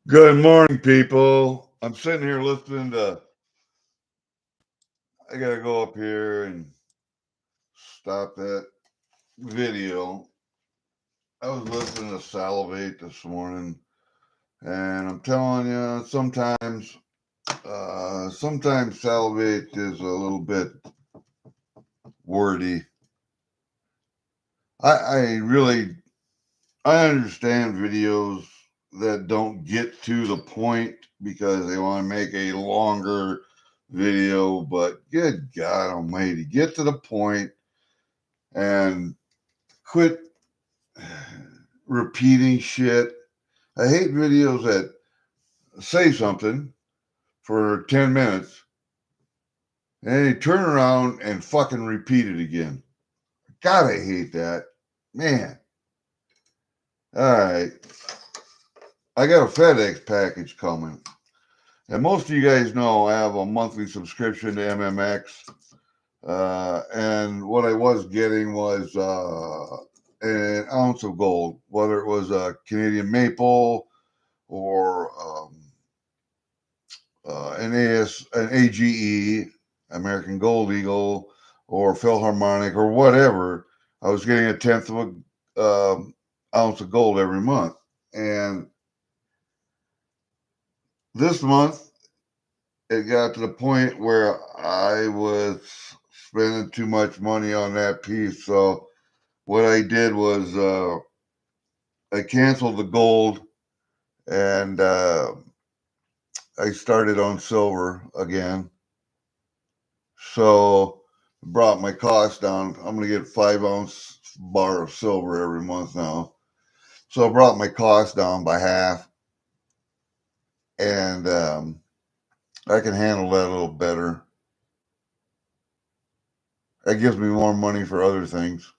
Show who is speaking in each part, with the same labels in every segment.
Speaker 1: Good morning, people. I'm sitting here listening to. I gotta go up here and stop that video. I was listening to Salivate this morning, and I'm telling you, sometimes Salivate is a little bit wordy. I really, I understand videos that don't get to the point because they want to make a longer video, but good God Almighty, get to the point and quit repeating shit. I hate videos that say something for 10 minutes and then they turn around and fucking repeat it again. God, I hate that. Man. All right. I got a FedEx package coming. And most of you guys know I have a monthly subscription to MMX. And what I was getting was an ounce of gold, whether it was a Canadian maple or an AGE, American Gold Eagle, or Philharmonic, or whatever. I was getting a tenth of a ounce of gold every month, and this month it got to the point where I was spending too much money on that piece. So what I did was I canceled the gold and I started on silver again. So brought my cost down. I'm gonna get 5 ounce bar of silver every month now. So I brought my cost down by half, and I can handle that a little better. That gives me more money for other things,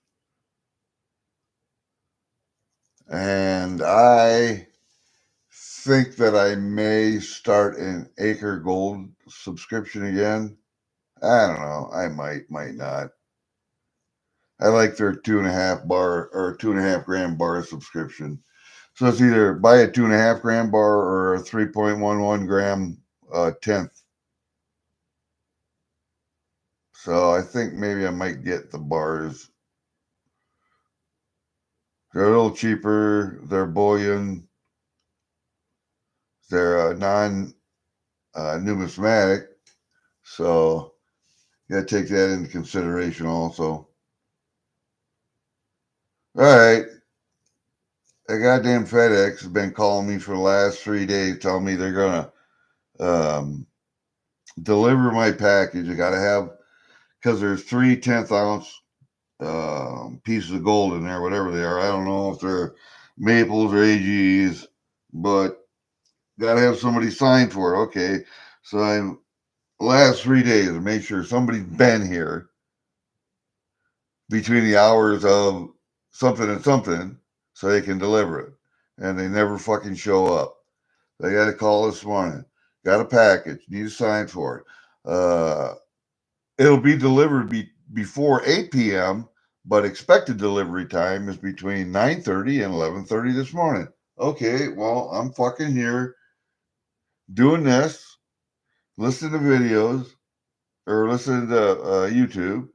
Speaker 1: and I think that I may start an Acre Gold subscription again. I don't know. I might not. I like their 2.5 gram bar subscription. So it's either buy a 2.5 gram bar or a 3.11 gram tenth. So I think maybe I might get the bars. They're a little cheaper. They're bullion. They're non numismatic. So you got to take that into consideration also. All right. A goddamn FedEx has been calling me for the last 3 days, telling me they're going to deliver my package. I got to have, because there's 3/10 ounce pieces of gold in there, whatever they are. I don't know if they're maples or AGs, but got to have somebody sign for it. Okay. So I'm last 3 days to make sure somebody's been here between the hours of something and something so they can deliver it. And they never fucking show up. They got a call this morning. Got a package. Need a sign for it. It'll be delivered before 8 p.m., but expected delivery time is between 9:30 and 11:30 this morning. Okay, well, I'm fucking here doing this, listening to videos, or listening to YouTube.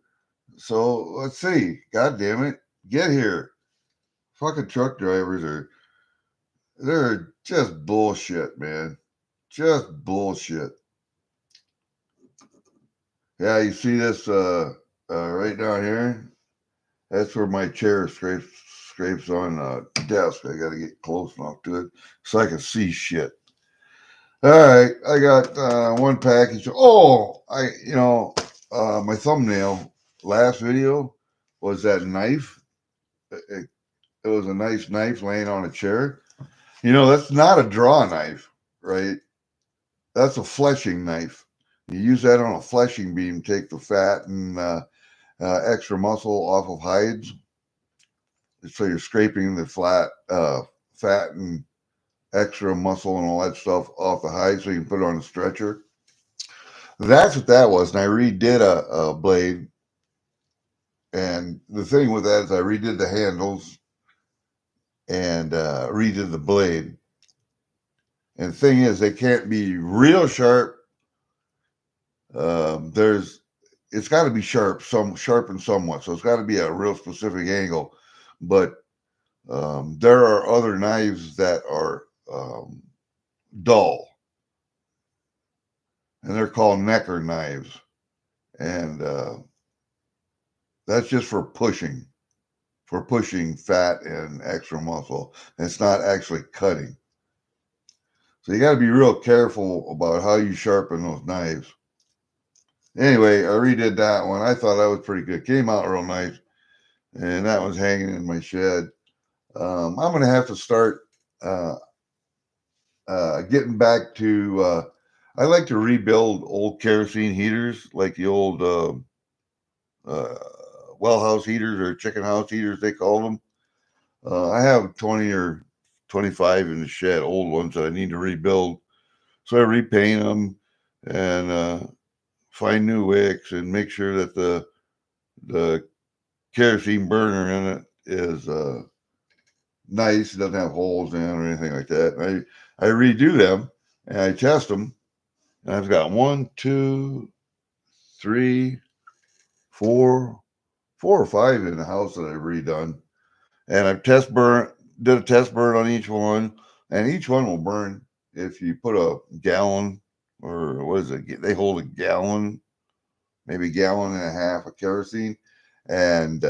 Speaker 1: So let's see. God damn it. Get here. Fucking truck drivers they're just bullshit, man. Just bullshit. Yeah, you see this right down here? That's where my chair scrapes on the desk. I got to get close enough to it so I can see shit. All right, I got one package. Oh, my thumbnail last video was that knife. It was a nice knife laying on a chair. That's not a draw knife, right? That's a fleshing knife. You use that on a fleshing beam, take the fat and extra muscle off of hides. So you're scraping the fat and extra muscle and all that stuff off the hide so you can put it on a stretcher. That's what that was. And I redid a blade. And the thing with that is I redid the handles and redid the blade. And the thing is, they can't be real sharp. There's it's got to be sharpened somewhat. So it's got to be a real specific angle. But there are other knives that are dull, and they're called necker knives, and that's just for pushing fat and extra muscle. And it's not actually cutting. So you got to be real careful about how you sharpen those knives. Anyway, I redid that one. I thought that was pretty good. Came out real nice, and that was hanging in my shed. I'm going to have to start uh, getting back to. I like to rebuild old kerosene heaters, like the old uh, well house heaters or chicken house heaters, they call them. I have 20 or 25 in the shed, old ones that I need to rebuild. So I repaint them and find new wicks and make sure that the kerosene burner in it is nice. It doesn't have holes in it or anything like that. I redo them and I test them. And I've got one, two, three, four or five in the house that I've redone. And did a test burn on each one, and each one will burn if you put a gallon or what is it? They hold a gallon, maybe a gallon and a half of kerosene, and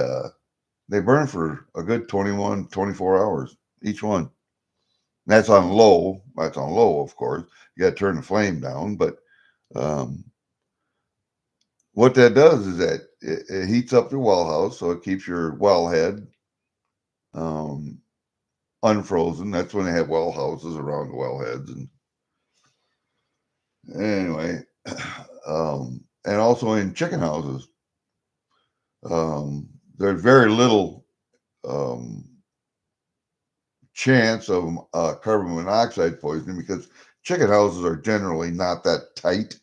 Speaker 1: they burn for a good 21, 24 hours each one. That's on low. That's on low, of course. You got to turn the flame down, but um, what that does is that it heats up your well house, so it keeps your well head um, unfrozen. That's when they have well houses around the well heads. And anyway, and also in chicken houses, there's very little um, chance of carbon monoxide poisoning because chicken houses are generally not that tight,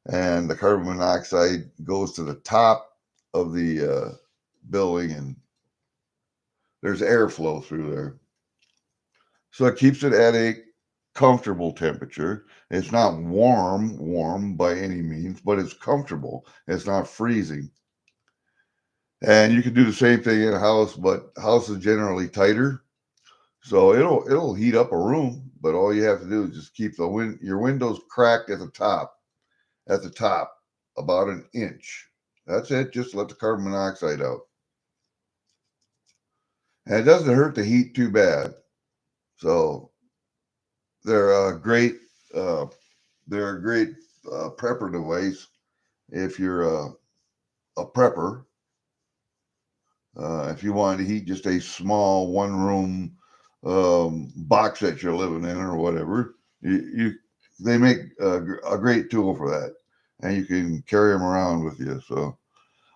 Speaker 1: and the carbon monoxide goes to the top of the building, and there's airflow through there. So it keeps it at a comfortable temperature. It's not warm by any means, but it's comfortable. It's not freezing. And you can do the same thing in a house, but house is generally tighter. So it'll heat up a room, but all you have to do is just keep your windows cracked at the top, about an inch. That's it. Just let the carbon monoxide out. And it doesn't hurt the heat too bad. So they're a great uh, they're a great prepper device if you're a prepper. If you wanted to heat just a small one room box that you're living in or whatever, you they make a great tool for that, and you can carry them around with you. So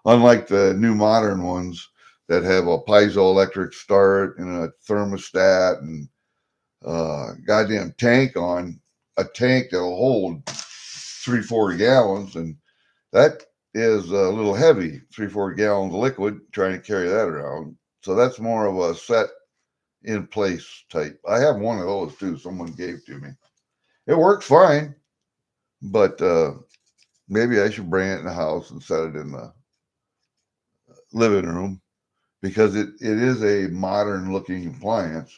Speaker 1: unlike the new modern ones that have a piezoelectric start and a thermostat and goddamn a tank that'll hold 3-4 gallons, and that is a little heavy, 3-4 gallons of liquid, trying to carry that around. So that's more of a set in place type. I have one of those too. Someone gave to me. It works fine, but maybe I should bring it in the house and set it in the living room because it is a modern looking appliance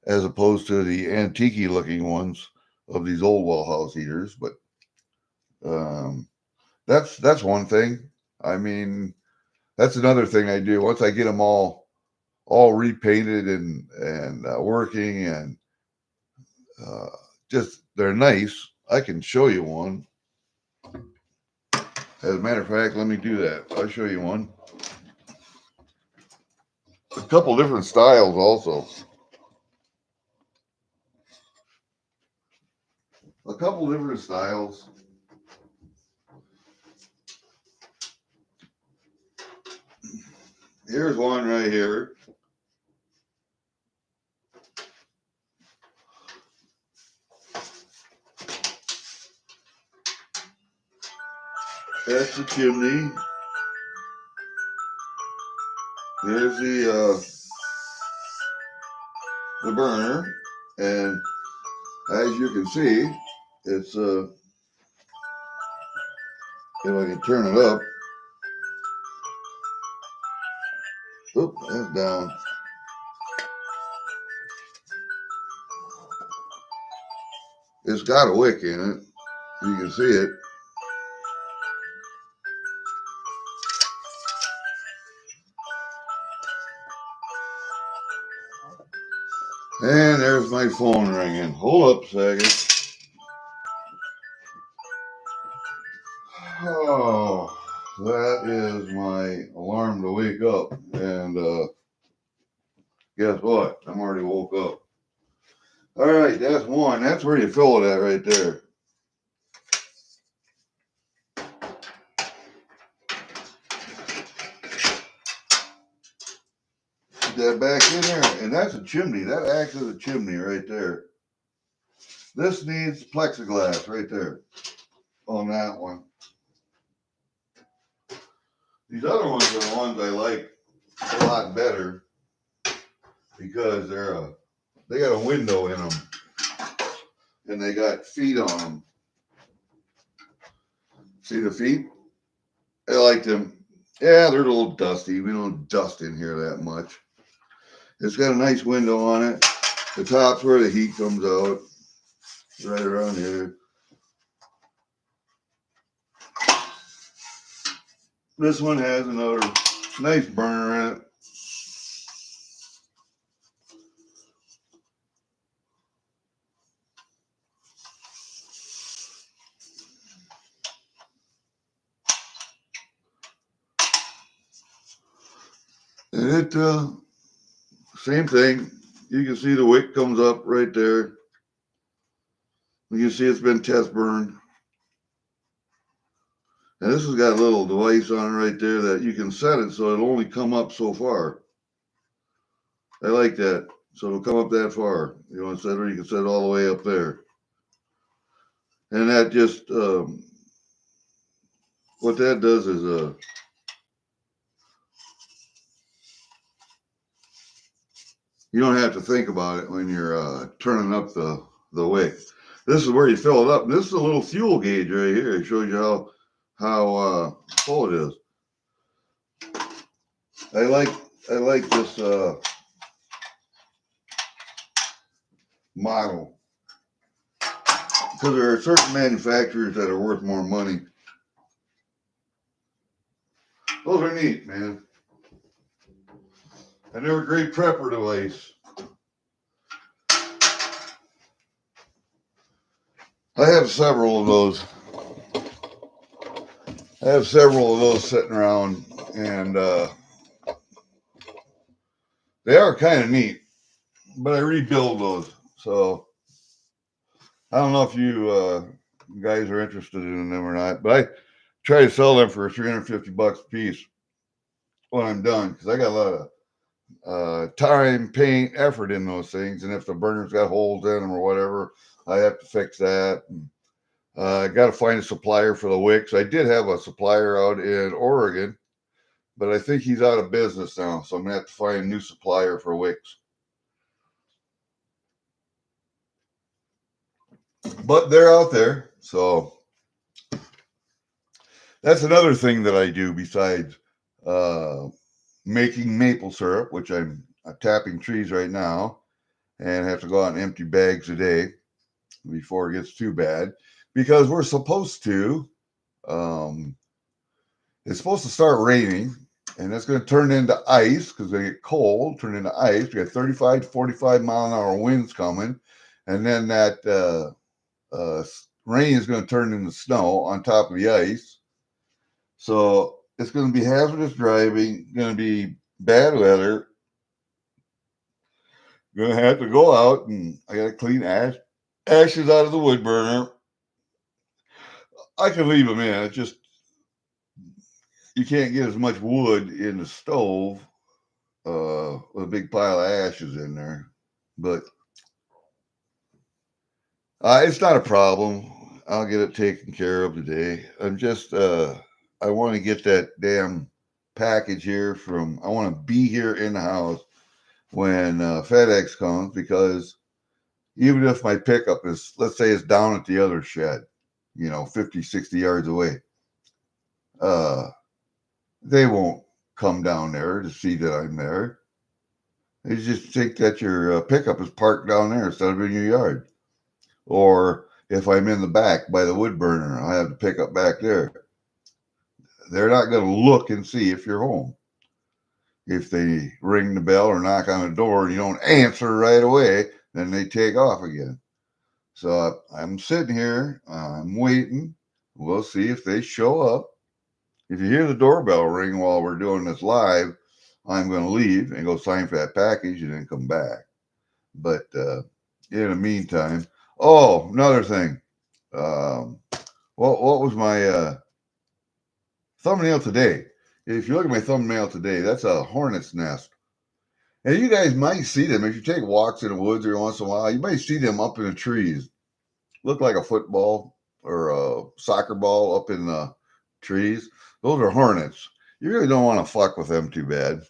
Speaker 1: as opposed to the antique looking ones of these old well house heaters. But um, that's one thing. I mean, that's another thing I do. Once I get them all repainted and working and uh, just they're nice, I can show you one. As a matter of fact, let me do that. I'll show you one. A couple different styles also. A couple different styles. Here's one right here. That's the chimney. There's the burner, and As you can see, it's if I can turn it up. Oop, that's down. It's got a wick in it. You can see it. And there's my phone ringing. Hold up a second. Oh, that is my alarm to wake up. And guess what? I'm already woke up. All right, that's one. That's where you fill it at right there. Put that back in there. And that's a chimney. That acts as a chimney right there. This needs plexiglass right there on that one. These other ones are the ones I like a lot better because they got a window in them and they got feet on them. See the feet? I like them. Yeah, they're a little dusty. We don't dust in here that much. It's got a nice window on it. The top's where the heat comes out, right around here. This one has another nice burner in it. And it, same thing. You can see the wick comes up right there. You can see it's been test burned. And this has got a little device on it right there that you can set it so it'll only come up so far. I like that. So it'll come up that far. You want to set it, you can set it all the way up there. And that just, what that does is, you don't have to think about it when you're turning up the wick. This is where you fill it up. And this is a little fuel gauge right here. It shows you how full it is. I like this model because there are certain manufacturers that are worth more money. Those are neat, man. And they're a great prepper device. I have several of those. Sitting around, and they are kind of neat. But I rebuild those, so I don't know if you guys are interested in them or not. But I try to sell them for $350 a piece when I'm done because I got a lot of time, paint, effort in those things. And if the burner's got holes in them or whatever, I have to fix that. And, I got to find a supplier for the wicks. I did have a supplier out in Oregon, but I think he's out of business now. So I'm going to have to find a new supplier for wicks. But they're out there. So that's another thing that I do besides making maple syrup, which I'm tapping trees right now and have to go out and empty bags a day before it gets too bad because we're supposed to, it's supposed to start raining and it's going to turn into ice because they get cold, turn into ice. We got 35 to 45 mile an hour winds coming. And then that rain is going to turn into snow on top of the ice. So it's going to be hazardous driving, going to be bad weather. Going to have to go out and I got to clean ashes out of the wood burner. I can leave them in. It's just you can't get as much wood in the stove with a big pile of ashes in there. But it's not a problem. I'll get it taken care of today. I'm just I want to get that damn package here I want to be here in the house when FedEx comes because even if my pickup is, let's say it's down at the other shed, 50, 60 yards away, they won't come down there to see that I'm there. They just think that your pickup is parked down there instead of in your yard. Or if I'm in the back by the wood burner, I have the pickup back there. They're not going to look and see if you're home. If they ring the bell or knock on the door and you don't answer right away, then they take off again. So I'm sitting here, I'm waiting. We'll see if they show up. If you hear the doorbell ring while we're doing this live, I'm going to leave and go sign for that package and then come back. But in the meantime, another thing. What was my thumbnail today? If you look at my thumbnail today, that's a hornet's nest. And you guys might see them if you take walks in the woods every once in a while. You might see them up in the trees. Look like a football or a soccer ball up in the trees. Those are hornets. You really don't want to fuck with them too bad.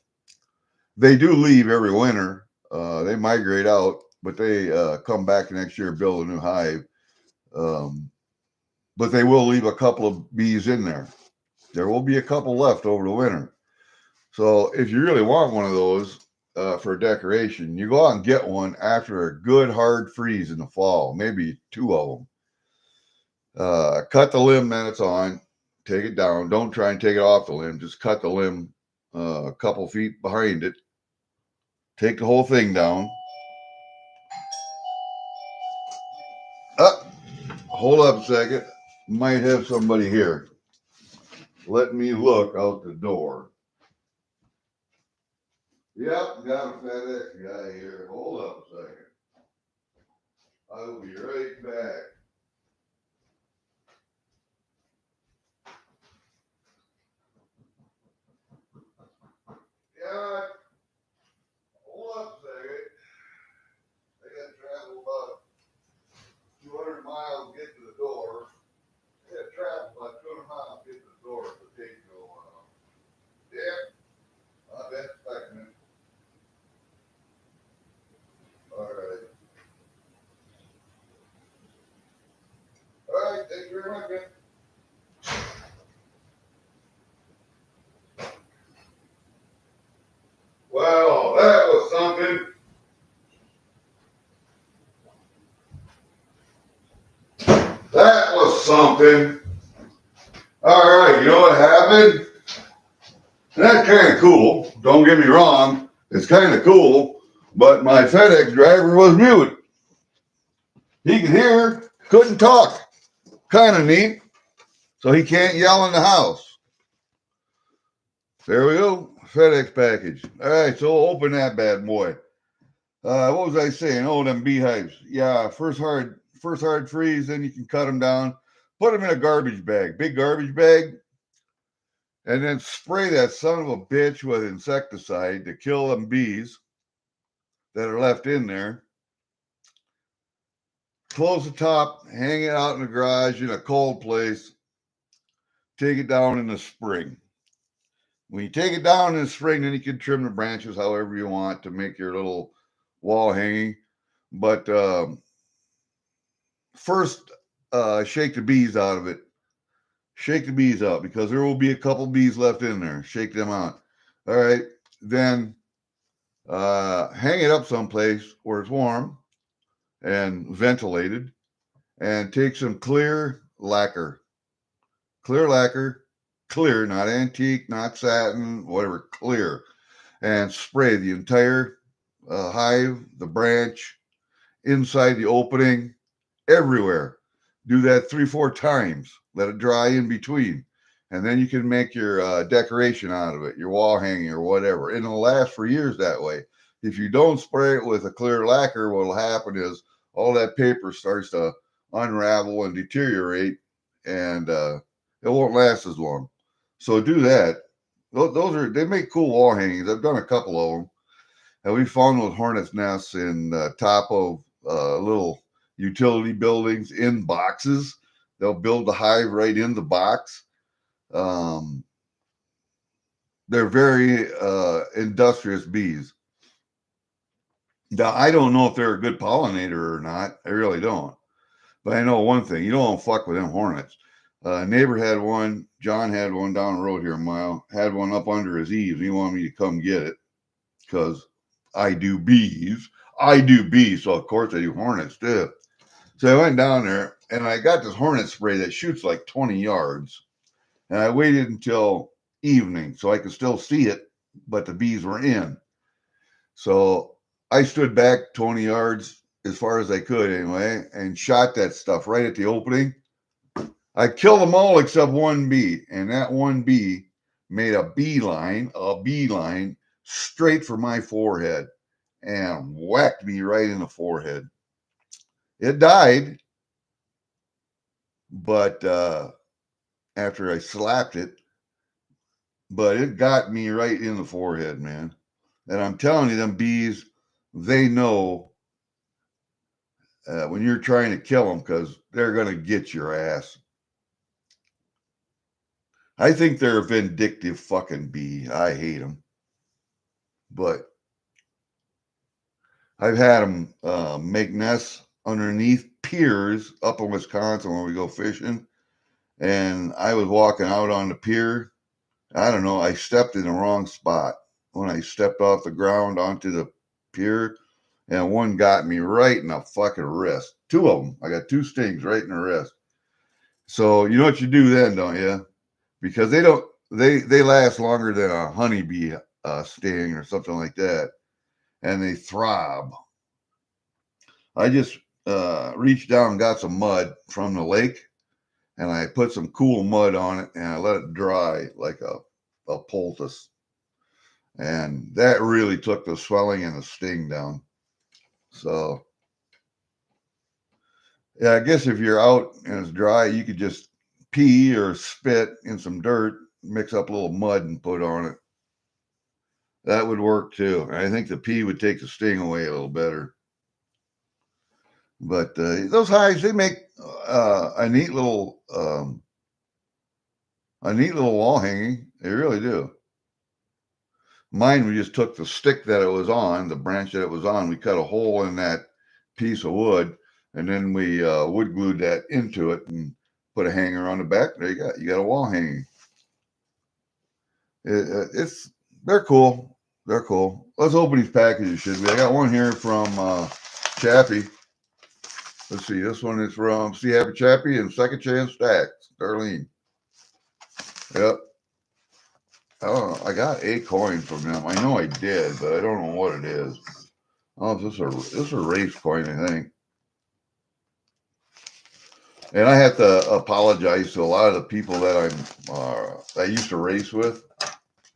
Speaker 1: They do leave every winter. They migrate out, but they come back next year, build a new hive. But they will leave a couple of bees in there. There will be a couple left over the winter. So if you really want one of those for decoration, you go out and get one after a good hard freeze in the fall, maybe two of them. Cut the limb that it's on, take it down. Don't try and take it off the limb. Just cut the limb a couple feet behind it. Take the whole thing down. Hold up a second. Might have somebody here. Let me look out the door. Yep, got a Fedex guy here. Hold up a second. I will be right back. Yeah, hold up a second. I got to travel about 200 miles to get to the door. I got to travel about 200 miles to get to the door, so it takes me a while. Yeah, I'll be expecting it. All right. All right, thank you very much, man. Well, that was something. That was something. All right, you know what happened? That's kind of cool. Don't get me wrong. It's kind of cool, but my FedEx driver was mute. He could hear, couldn't talk. Kind of neat. So he can't yell in the house. There we go. FedEx package. All right, so open that bad boy. What was I saying? Oh, them beehives. Yeah, first hard freeze, then you can cut them down. Put them in a garbage bag, big garbage bag, and then spray that son of a bitch with insecticide to kill them bees that are left in there. Close the top, hang it out in the garage in a cold place. Take it down in the spring. When you take it down in the spring, then you can trim the branches however you want to make your little wall hanging. But first, shake the bees out of it. Shake the bees out because there will be a couple bees left in there. Shake them out. All right. Then hang it up someplace where it's warm and ventilated, and take some clear lacquer. Clear lacquer, clear, not antique, not satin, whatever, clear, and spray the entire hive, the branch, inside the opening, everywhere. Do that 3-4 times. Let it dry in between. And then you can make your decoration out of it, your wall hanging or whatever. And it'll last for years that way. If you don't spray it with a clear lacquer, what will happen is all that paper starts to unravel and deteriorate, and it won't last as long. So do that. They make cool wall hangings. I've done a couple of them, and we found those hornets' nests in top of little utility buildings in boxes. They'll build the hive right in the box. Um, they're very industrious bees. Now, I don't know if they're a good pollinator or not. I really don't. But I know one thing: you don't want to fuck with them hornets. Neighbor had one. John had one down the road here a mile. Had one up under his eaves. He wanted me to come get it because I do bees. I do bees, so of course I do hornets too. So I went down there and I got this hornet spray that shoots like 20 yards. And I waited until evening so I could still see it, but the bees were in. So I stood back 20 yards as far as I could anyway and shot that stuff right at the opening. I killed them all except one bee, and that one bee made a beeline straight for my forehead and whacked me right in the forehead. It died, but after I slapped it, but it got me right in the forehead, man. And I'm telling you, them bees, they know when you're trying to kill them because they're going to get your ass. I think they're a vindictive fucking bee. I hate them. But I've had them make nests underneath piers up in Wisconsin when we go fishing. And I was walking out on the pier. I don't know. I stepped in the wrong spot when I stepped off the ground onto the pier. And one got me right in the fucking wrist. Two of them. I got two stings right in the wrist. So you know what you do then, don't you? Because they last longer than a honeybee sting or something like that, and they throb. I just reached down and got some mud from the lake, and I put some cool mud on it, and I let it dry like a poultice, and that really took the swelling and the sting down. So yeah, I guess if you're out and it's dry, you could just pee or spit in some dirt, mix up a little mud and put on it. That would work too. I think the pee would take the sting away a little better. But those hives, they make a neat little wall hanging. They really do. Mine, we just took the stick that it was on, the branch that it was on. We cut a hole in that piece of wood, and then we wood glued that into it and put a hanger on the back. There you got a wall hanging. It's they're cool. They're cool. Let's open these packages, should we? I got one here from Chappie. Let's see. This one is from See Happy Chappie and Second Chance Stacks. Darlene. Yep. I don't know. I got a coin from them. I know I did, but I don't know what it is. Oh, this is a race coin, I think. And I have to apologize to a lot of the people that I used to race with.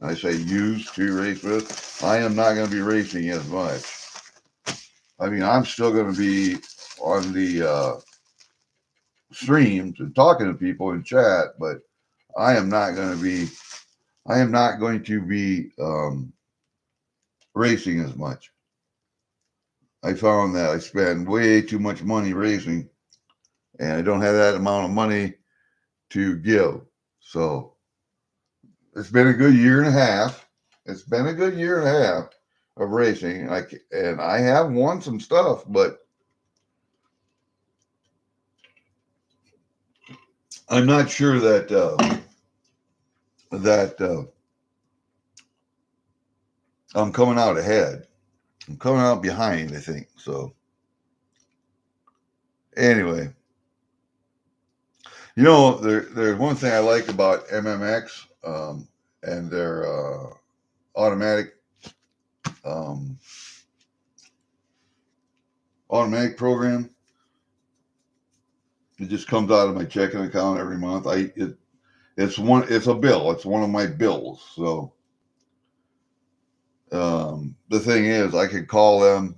Speaker 1: I say used to race with. I am not going to be racing as much. I mean, I'm still going to be on the streams and talking to people in chat, but I am not going to be. I am not going to be racing as much. I found that I spend way too much money racing, and I don't have that amount of money to give. So it's been a good year and a half. It's been a good year and a half of racing, and I have won some stuff, but I'm not sure that I'm coming out ahead. I'm coming out behind, I think. So anyway, there's one thing I like about MMX and their automatic um, automatic program. It just comes out of my checking account every month. It's a bill. It's one of my bills. So the thing is, I could call them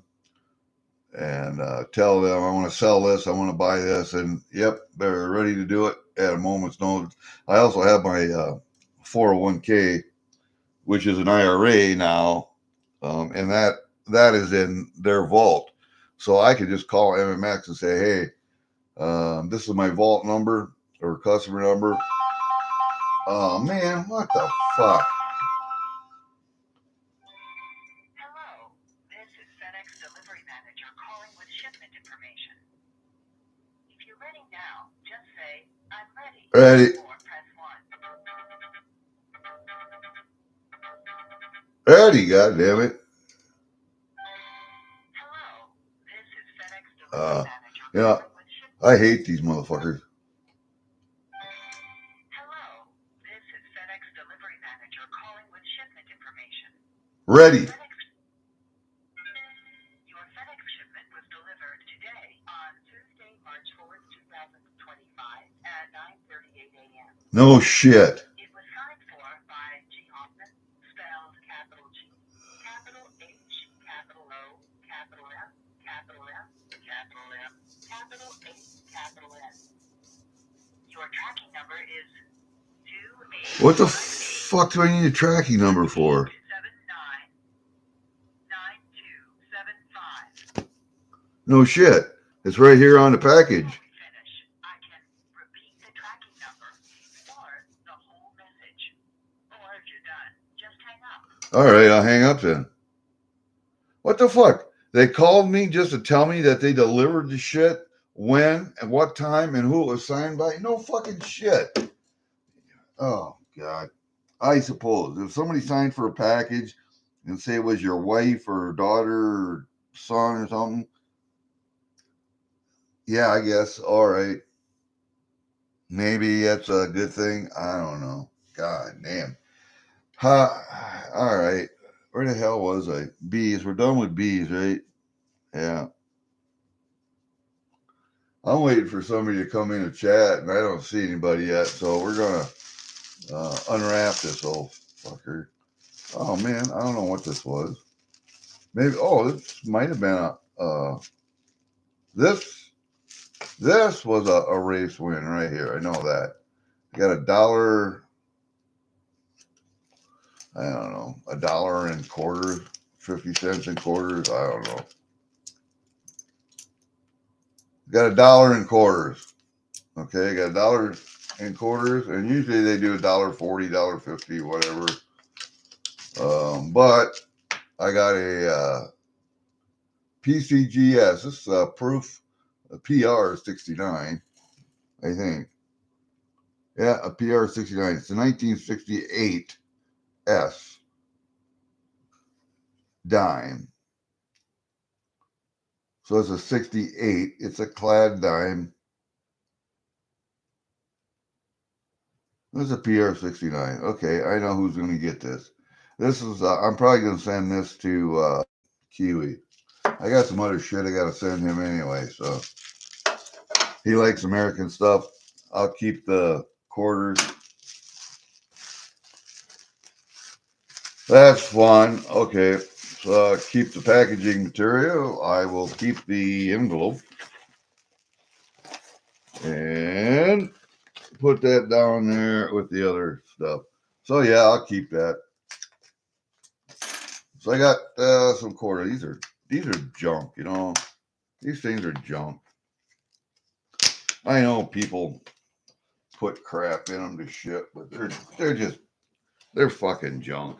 Speaker 1: and tell them I want to sell this, I want to buy this, and yep, they're ready to do it at a moment's notice. I also have my 401k, which is an IRA now, and that is in their vault. So I could just call MMX and say, hey, this is my vault number or customer number. Oh man, what the fuck?
Speaker 2: FedEx delivery manager calling with shipment information. If you're ready now, just say, I'm ready.
Speaker 1: Ready.
Speaker 2: Or press 1.
Speaker 1: Ready, goddammit.
Speaker 2: Hello, this is FedEx delivery manager
Speaker 1: Yeah,
Speaker 2: calling with shipment.
Speaker 1: I hate these motherfuckers.
Speaker 2: Hello, this is FedEx delivery manager calling with shipment information.
Speaker 1: Ready.
Speaker 2: Your FedEx shipment was delivered today on Tuesday, March 4th, 2025 at 9:38 a.m.
Speaker 1: No shit.
Speaker 2: It was signed for by G. Hoffman, spelled capital G, capital H, capital O, capital M, capital M, capital M, capital A, capital N. Your tracking number is 28.
Speaker 1: What the fuck do I need a tracking number for?
Speaker 2: 799275.
Speaker 1: No shit. It's right here on the package.
Speaker 2: Finish. I can repeat the tracking number or the whole message. Or if you're done, just hang up.
Speaker 1: All right, I'll hang up then. What the fuck? They called me just to tell me that they delivered the shit, when, and what time, and who it was signed by? No fucking shit. Oh, God. I suppose if somebody signed for a package and say it was your wife or daughter or son or something, yeah, I guess. All right. Maybe that's a good thing. I don't know. God damn. All right. Where the hell was I? Bees. We're done with bees, right? Yeah. I'm waiting for somebody to come in and chat, and I don't see anybody yet. So we're gonna unwrap this old fucker. Oh man, I don't know what this was. Maybe. Oh, this might have been this. This was a race win right here. I know that. I got $1. I don't know, $1 and quarters, 50 cents and quarters. I don't know. Got $1 and quarters. Okay, got $1 and quarters, and usually they do $1.40, $1.50, whatever. But I got a PCGS. This is proof. A PR 69, I think. Yeah, a PR 69. It's a 1968 S dime. So it's a 68. It's a clad dime. This is a PR 69. Okay, I know who's going to get this. This is, I'm probably going to send this to Kiwi. I got some other shit I got to send him anyway, so he likes American stuff. I'll keep the quarters. That's fun. Okay, so keep the packaging material. I will keep the envelope and put that down there with the other stuff. So yeah, I'll keep that. So I got some quarters. These are junk, you know. These things are junk. I know people put crap in them to shit, but they're fucking junk.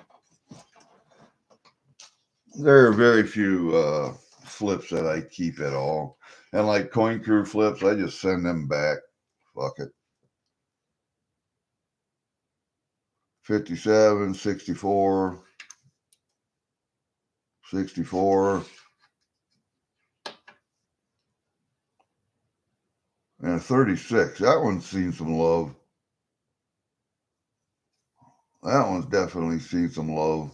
Speaker 1: There are very few flips that I keep at all. And like Coin Crew flips, I just send them back. Fuck it. 57, 64, 64, and a 36. That one's seen some love. That one's definitely seen some love.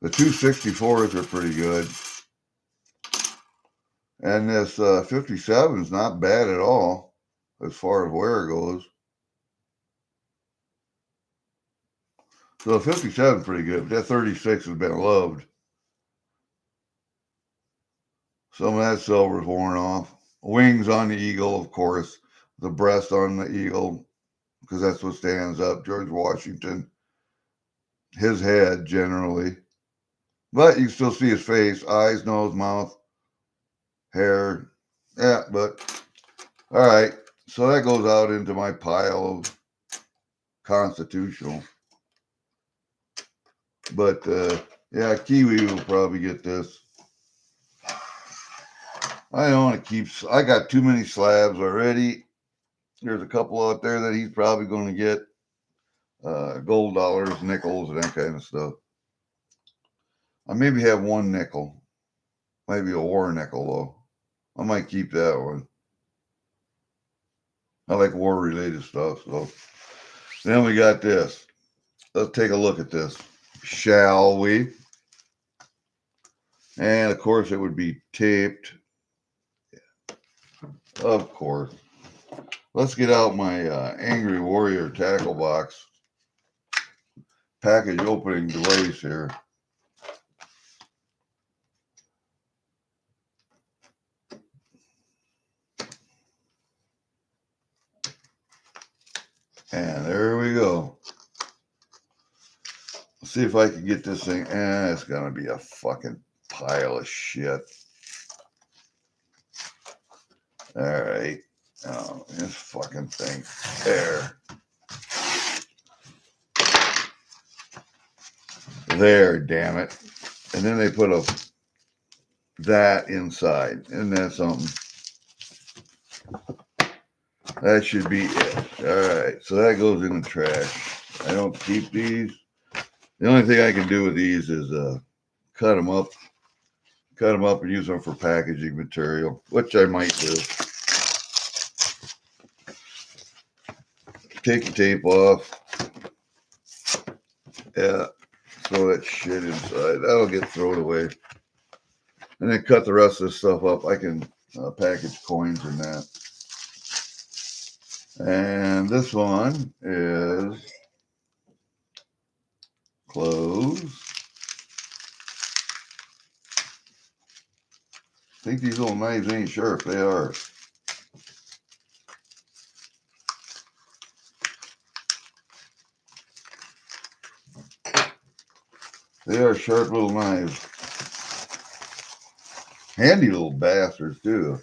Speaker 1: The 264s are pretty good. And this 57 is not bad at all as far as where it goes. So the 57 is pretty good, but that 36 has been loved. Some of that silver's worn off. Wings on the eagle, of course. The breast on the eagle, because that's what stands up. George Washington. His head, generally. But you can still see his face, eyes, nose, mouth, hair. Yeah, but all right. So that goes out into my pile of constitutional. But yeah, Kiwi will probably get this. I don't want to keep. I got too many slabs already. There's a couple out there that he's probably going to get gold dollars, nickels, and that kind of stuff. I maybe have one nickel, maybe a war nickel though. I might keep that one. I like war related stuff. So then we got this. Let's take a look at this, shall we? And of course, it would be taped. Of course. Let's get out my Angry Warrior tackle box package opening device here. And there we go. Let's see if I can get this thing. It's going to be a fucking pile of shit. All right. Oh, this fucking thing. There. There, damn it. And then they put that inside. Isn't that something? That should be it. All right. So that goes in the trash. I don't keep these. The only thing I can do with these is cut them up and use them for packaging material, which I might do. Take the tape off. Yeah, throw that shit inside. That'll get thrown away. And then cut the rest of this stuff up. I can package coins in that. And this one is closed. I think these little knives ain't sharp. They are. They are sharp little knives. Handy little bastards, too.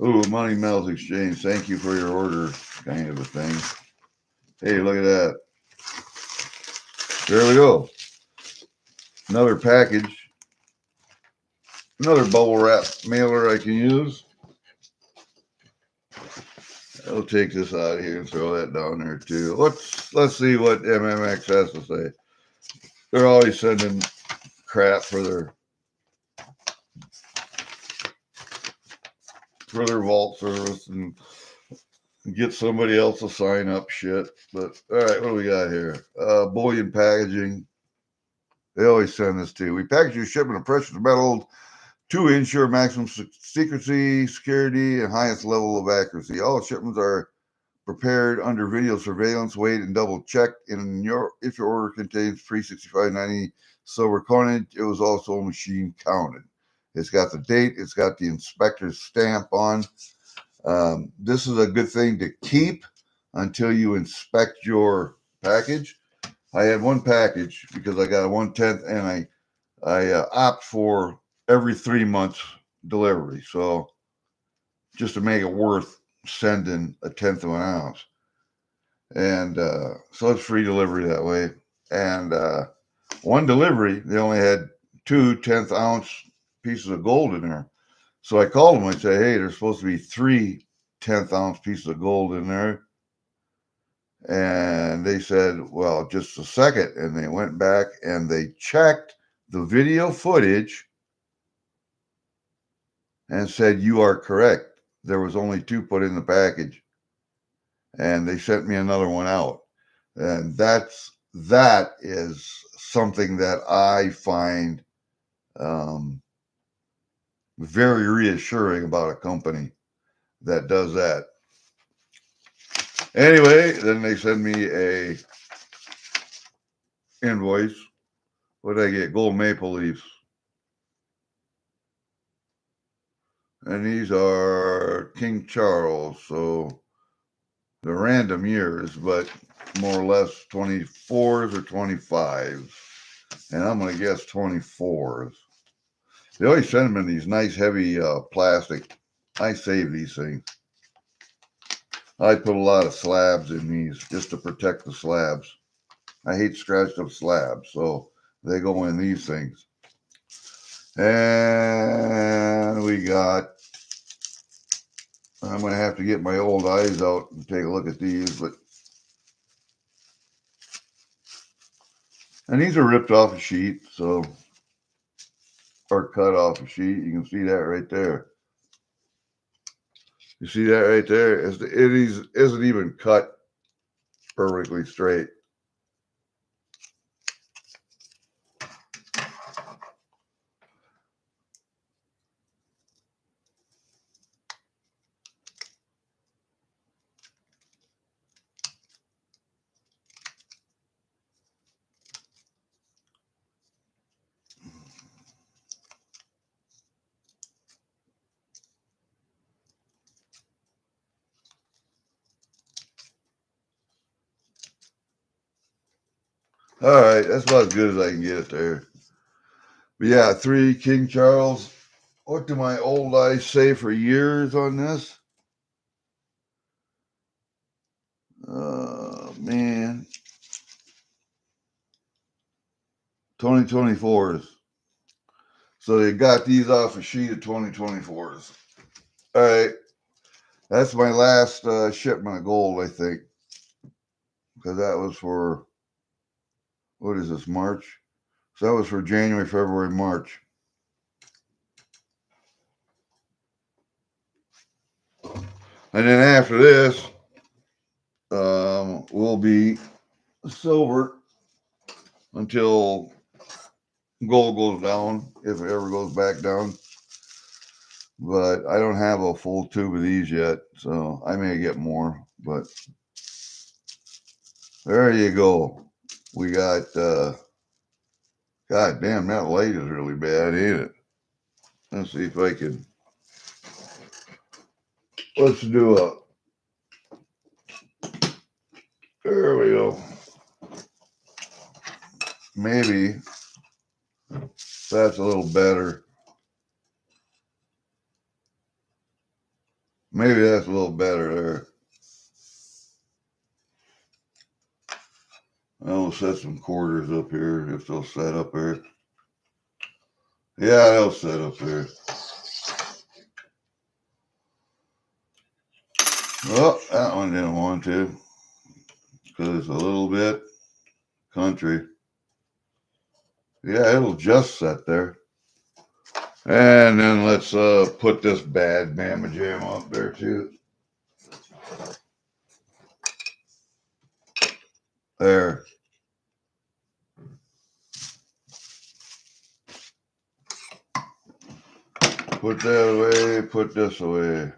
Speaker 1: Ooh, Money Mel's Exchange. Thank you for your order, kind of a thing. Hey, look at that. There we go. Another package. Another bubble wrap mailer I can use. I'll take this out of here and throw that down there too. Let's see what MMX has to say. They're always sending crap for their vault service and get somebody else to sign up shit. But all right, what do we got here? Bullion packaging. They always send this too. We package your shipment of precious metals to ensure maximum secrecy, security, and highest level of accuracy. All shipments are prepared under video surveillance, weighed and double checked. If your order contains pre-65.90 silver coinage, it was also machine counted. It's got the date. It's got the inspector's stamp on. This is a good thing to keep until you inspect your package. I had one package because I got a 1/10, and I opt for every 3 months delivery. So just to make it worth sending 1/10 of an ounce. And so it's free delivery that way. And one delivery, they only had 2 10th ounce pieces of gold in there. So I called them. I said, hey, there's supposed to be 3 10th ounce pieces of gold in there. And they said, well, just a second. And they went back and they checked the video footage and said, you are correct. There was only 2 put in the package. And they sent me another one out. And that is something that I find very reassuring about a company that does that. Anyway, then they send me a invoice. What did I get? Gold maple leaves. And these are King Charles, so the random years, but more or less 24s or 25s. And I'm going to guess 24s. They always send them in these nice heavy plastic. I save these things. I put a lot of slabs in these just to protect the slabs. I hate scratched up slabs, so they go in these things. And we got. I'm going to have to get my old eyes out and take a look at these, and these are ripped off a sheet, so, or cut off a sheet. You can see that right there. You see that right there? It isn't even cut perfectly straight. All right, that's about as good as I can get it there. But yeah, 3 King Charles. What do my old eyes say for years on this? Man. 2024s. So they got these off a sheet of 2024s. All right. That's my last shipment of gold, I think. Because that was for, what is this, March? So that was for January, February, March. And then after this, will be silver until gold goes down, if it ever goes back down. But I don't have a full tube of these yet, so I may get more. But there you go. We got, God damn, that light is really bad, ain't it? Let's see if I can, let's do a, there we go. Maybe that's a little better. Maybe that's a little better there. I'll set some quarters up here if they'll set up there. Yeah, they'll set up there. Oh, that one didn't want to because it's a little bit country. Yeah, it'll just set there. And then let's put this bad mamma jam up there too. There. Put that away, put this away.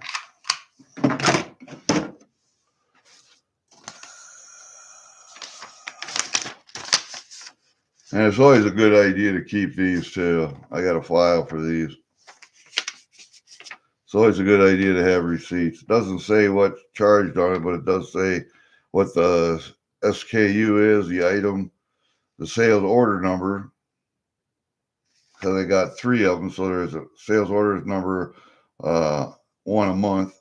Speaker 1: And it's always a good idea to keep these too. I got a file for these. It's always a good idea to have receipts. It doesn't say what's charged on it, but it does say what the SKU is, the item, the sales order number. Because they got 3 of them, so there's a sales orders number 1 a month,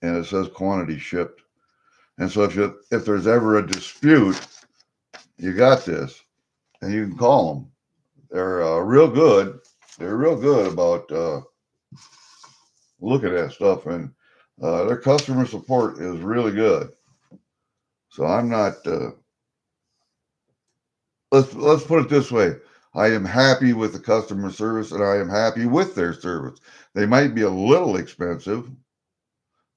Speaker 1: and it says quantity shipped. And so if there's ever a dispute, you got this, and you can call them. They're real good. They're real good about looking at stuff, and their customer support is really good. So I'm not. Let's put it this way. I am happy with the customer service, and I am happy with their service. They might be a little expensive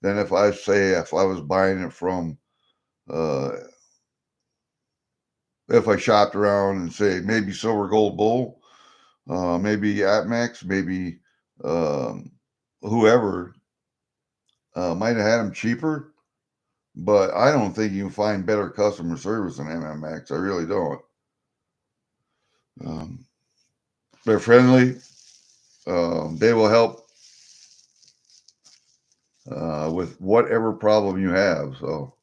Speaker 1: than if I was buying it from, if I shopped around and say maybe Silver Gold Bull, maybe Atmax, maybe whoever might have had them cheaper. But I don't think you can find better customer service than MMX. I really don't. They're friendly. They will help with whatever problem you have. So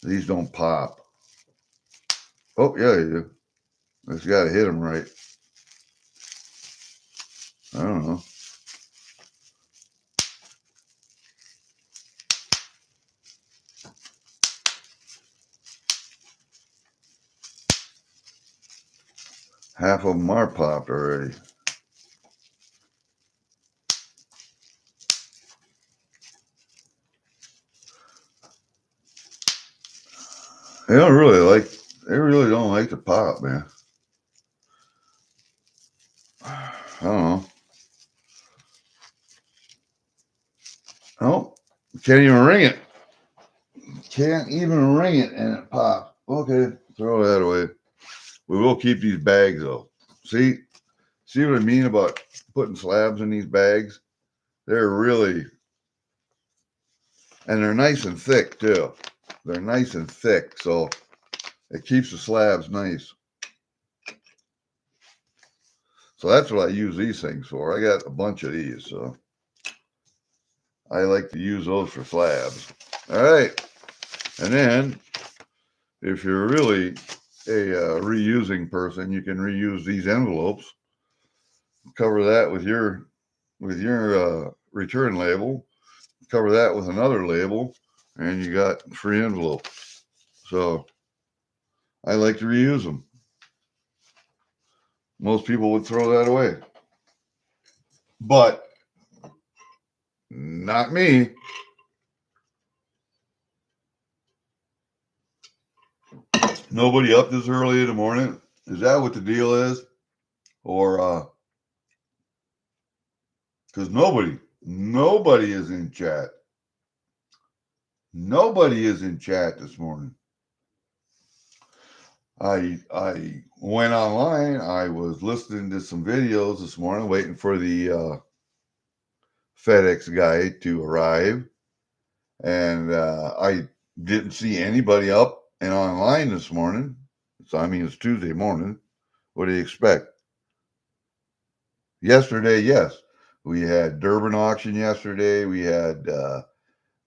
Speaker 1: these don't pop. Oh, yeah, you do. Just got to hit them right. I don't know. Half of them are popped already. They really don't like the pop, man. I don't know. Oh, can't even ring it. Can't even ring it and it pops. Okay, throw that away. We will keep these bags though. See what I mean about putting slabs in these bags? They're really, and they're nice and thick too. They're nice and thick, so it keeps the slabs nice. So that's what I use these things for. I got a bunch of these, so I like to use those for slabs. All right, and then if you're really a reusing person, you can reuse these envelopes. Cover that with your return label. Cover that with another label, and you got free envelope. So I like to reuse them. Most people would throw that away, but not me. Nobody up this early in the morning. Is that what the deal is? Or because nobody is in chat. Nobody is in chat this morning. I went online. I was listening to some videos this morning, waiting for the FedEx guy to arrive, and I didn't see anybody up and online this morning. So I mean, it's Tuesday morning. What do you expect? Yesterday, yes, we had Durban auction yesterday. We had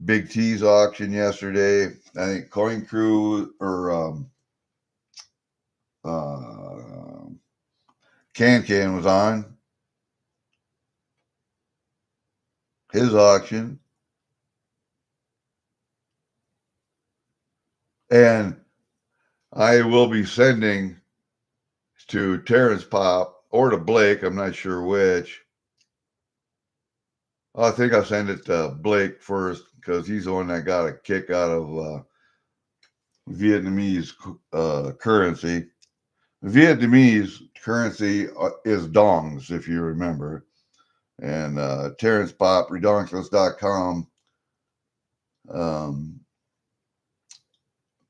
Speaker 1: Big T's auction yesterday. I think Coin Crew or uh, Can was on his auction, and I will be sending to Terrence Pop or to Blake. I'm not sure which. I think I'll send it to Blake first because he's the one that got a kick out of Vietnamese currency. Vietnamese currency is dongs, if you remember. And Terrence Pop, redonkulous.com, um,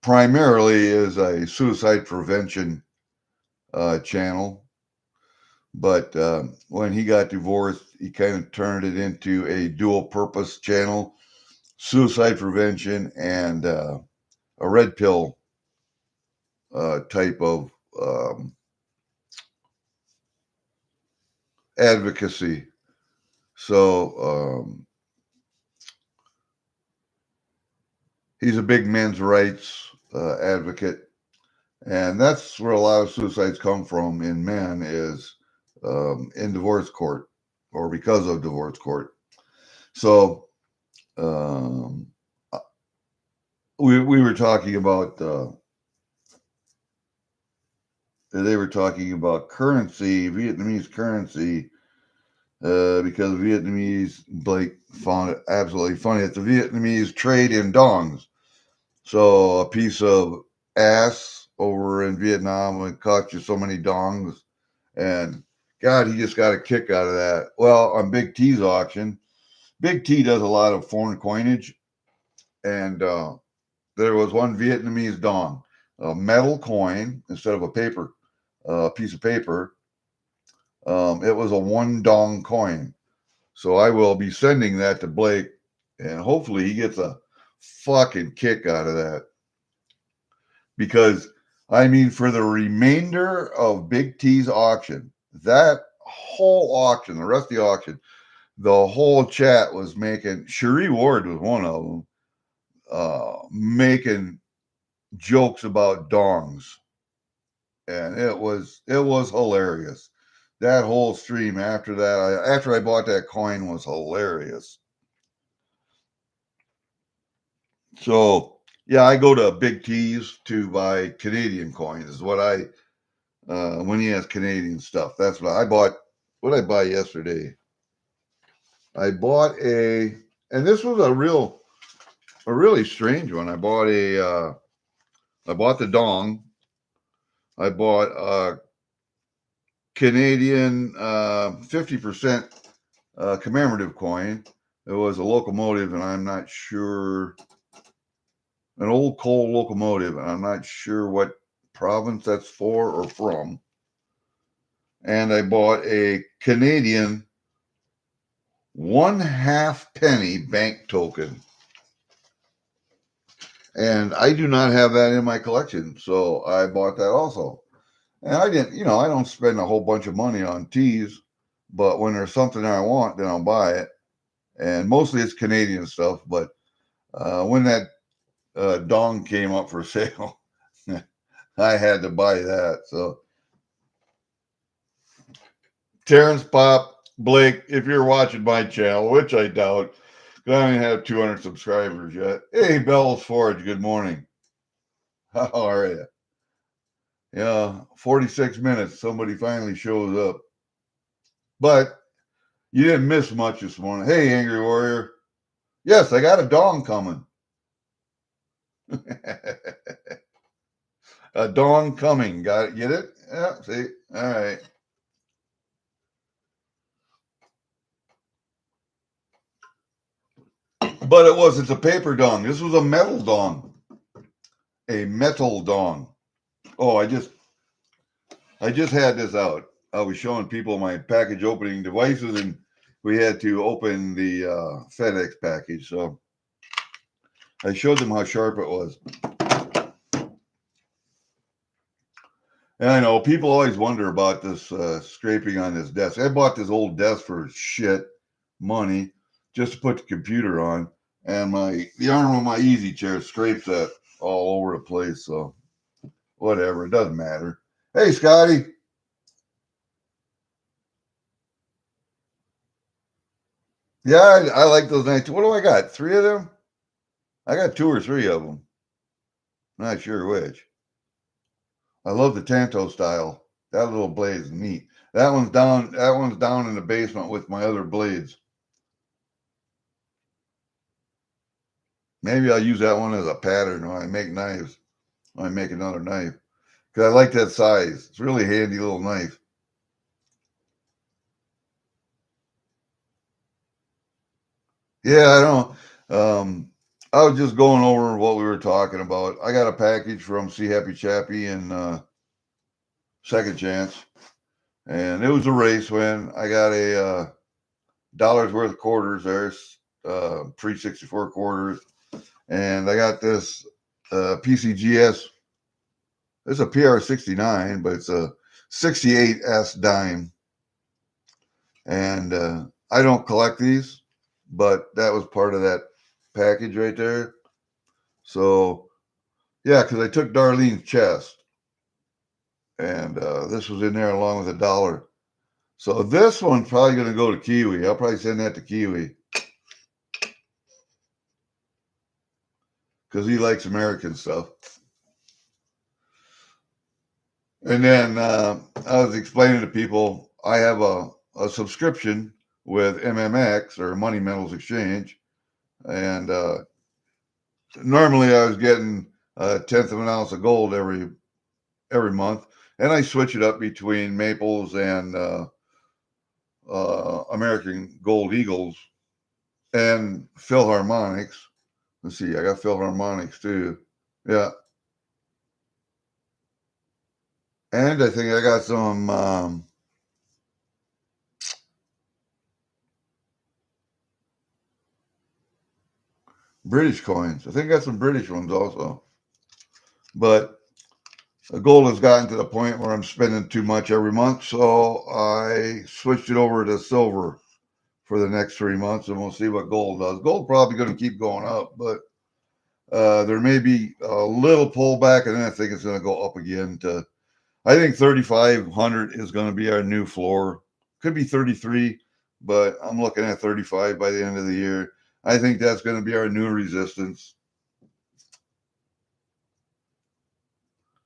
Speaker 1: primarily is a suicide prevention channel. But when he got divorced, he kind of turned it into a dual purpose channel, suicide prevention and a red pill type of advocacy. So he's a big men's rights advocate, and that's where a lot of suicides come from in men is in divorce court or because of divorce court. So um, we were talking about they were talking about currency, Vietnamese currency, because Vietnamese Blake found it absolutely funny that the Vietnamese trade in dongs. So a piece of ass over in Vietnam would cost you so many dongs, and God, he just got a kick out of that. Well, on Big T's auction, Big T does a lot of foreign coinage, and there was one Vietnamese dong, a metal coin instead of a paper piece of paper. It was a one dong coin. So I will be sending that to Blake, and hopefully he gets a fucking kick out of that. Because, I mean, for the remainder of Big T's auction, that whole auction, the rest of the auction, the whole chat was making, Cherie Ward was one of them, making jokes about dongs. And it was hilarious. That whole stream after that, after I bought that coin was hilarious. So yeah, I go to Big T's to buy Canadian coins. Is what I when he has Canadian stuff. That's what I bought. What did I buy yesterday? I bought and this was a really strange one. I bought I bought the dong. I bought a Canadian 50% commemorative coin. It was a locomotive, and I'm not sure, an old coal locomotive, and I'm not sure what province that's for or from. And I bought a Canadian 1/2 penny bank token. And I do not have that in my collection, so I bought that also. And I didn't, I don't spend a whole bunch of money on teas, but when there's something I want, then I'll buy it. And mostly it's Canadian stuff, but when that dong came up for sale, I had to buy that. So, Terrence, Pop, Blake, if you're watching my channel, which I doubt, because I don't have 200 subscribers yet. Hey, Bell's Forge, good morning. How are you? Yeah, 46 minutes. Somebody finally shows up. But you didn't miss much this morning. Hey, Angry Warrior. Yes, I got a dong coming. A dong coming. Got it? Get it? Yeah, see? All right. But it wasn't a paper dong. This was a metal dong. A metal dong. Oh, I just had this out. I was showing people my package opening devices, and we had to open the FedEx package. So I showed them how sharp it was. And I know people always wonder about this scraping on this desk. I bought this old desk for shit money just to put the computer on, and the arm of my easy chair scrapes that all over the place. So whatever, it doesn't matter. Hey, Scotty. Yeah, I like those 19. What do I got? 3 of them? I got 2 or 3 of them. Not sure which. I love the Tanto style. That little blade is neat. That one's down. That one's down in the basement with my other blades. Maybe I'll use that one as a pattern when I make knives. When I make another knife, because I like that size. It's a really handy little knife. Yeah, I don't. I was just going over what we were talking about. I got a package from See Happy Chappy and Second Chance, and it was a race win. I got a dollar's worth of quarters there, pre-64 quarters, and I got this PCGS. It's a PR69, but it's a 68S dime, and I don't collect these, but that was part of that package right there. So yeah, because I took Darlene's chest, and this was in there along with $1. So this one's probably going to go to Kiwi. I'll probably send that to Kiwi because he likes American stuff. And then I was explaining to people I have a subscription with MMX or Money Metals Exchange, and normally I was getting 1/10 of an ounce of gold every month, and I switch it up between Maples and American Gold Eagles and Philharmonics. Let's see, I got Philharmonics too. Yeah. And I think I got some British coins. I think I got some British ones also. But the gold has gotten to the point where I'm spending too much every month, so I switched it over to silver for the next 3 months, and we'll see what gold does. Gold probably going to keep going up, but there may be a little pullback, and then I think it's going to go up again to, I think 3,500 is going to be our new floor. Could be 33, but I'm looking at 35 by the end of the year. I think that's going to be our new resistance.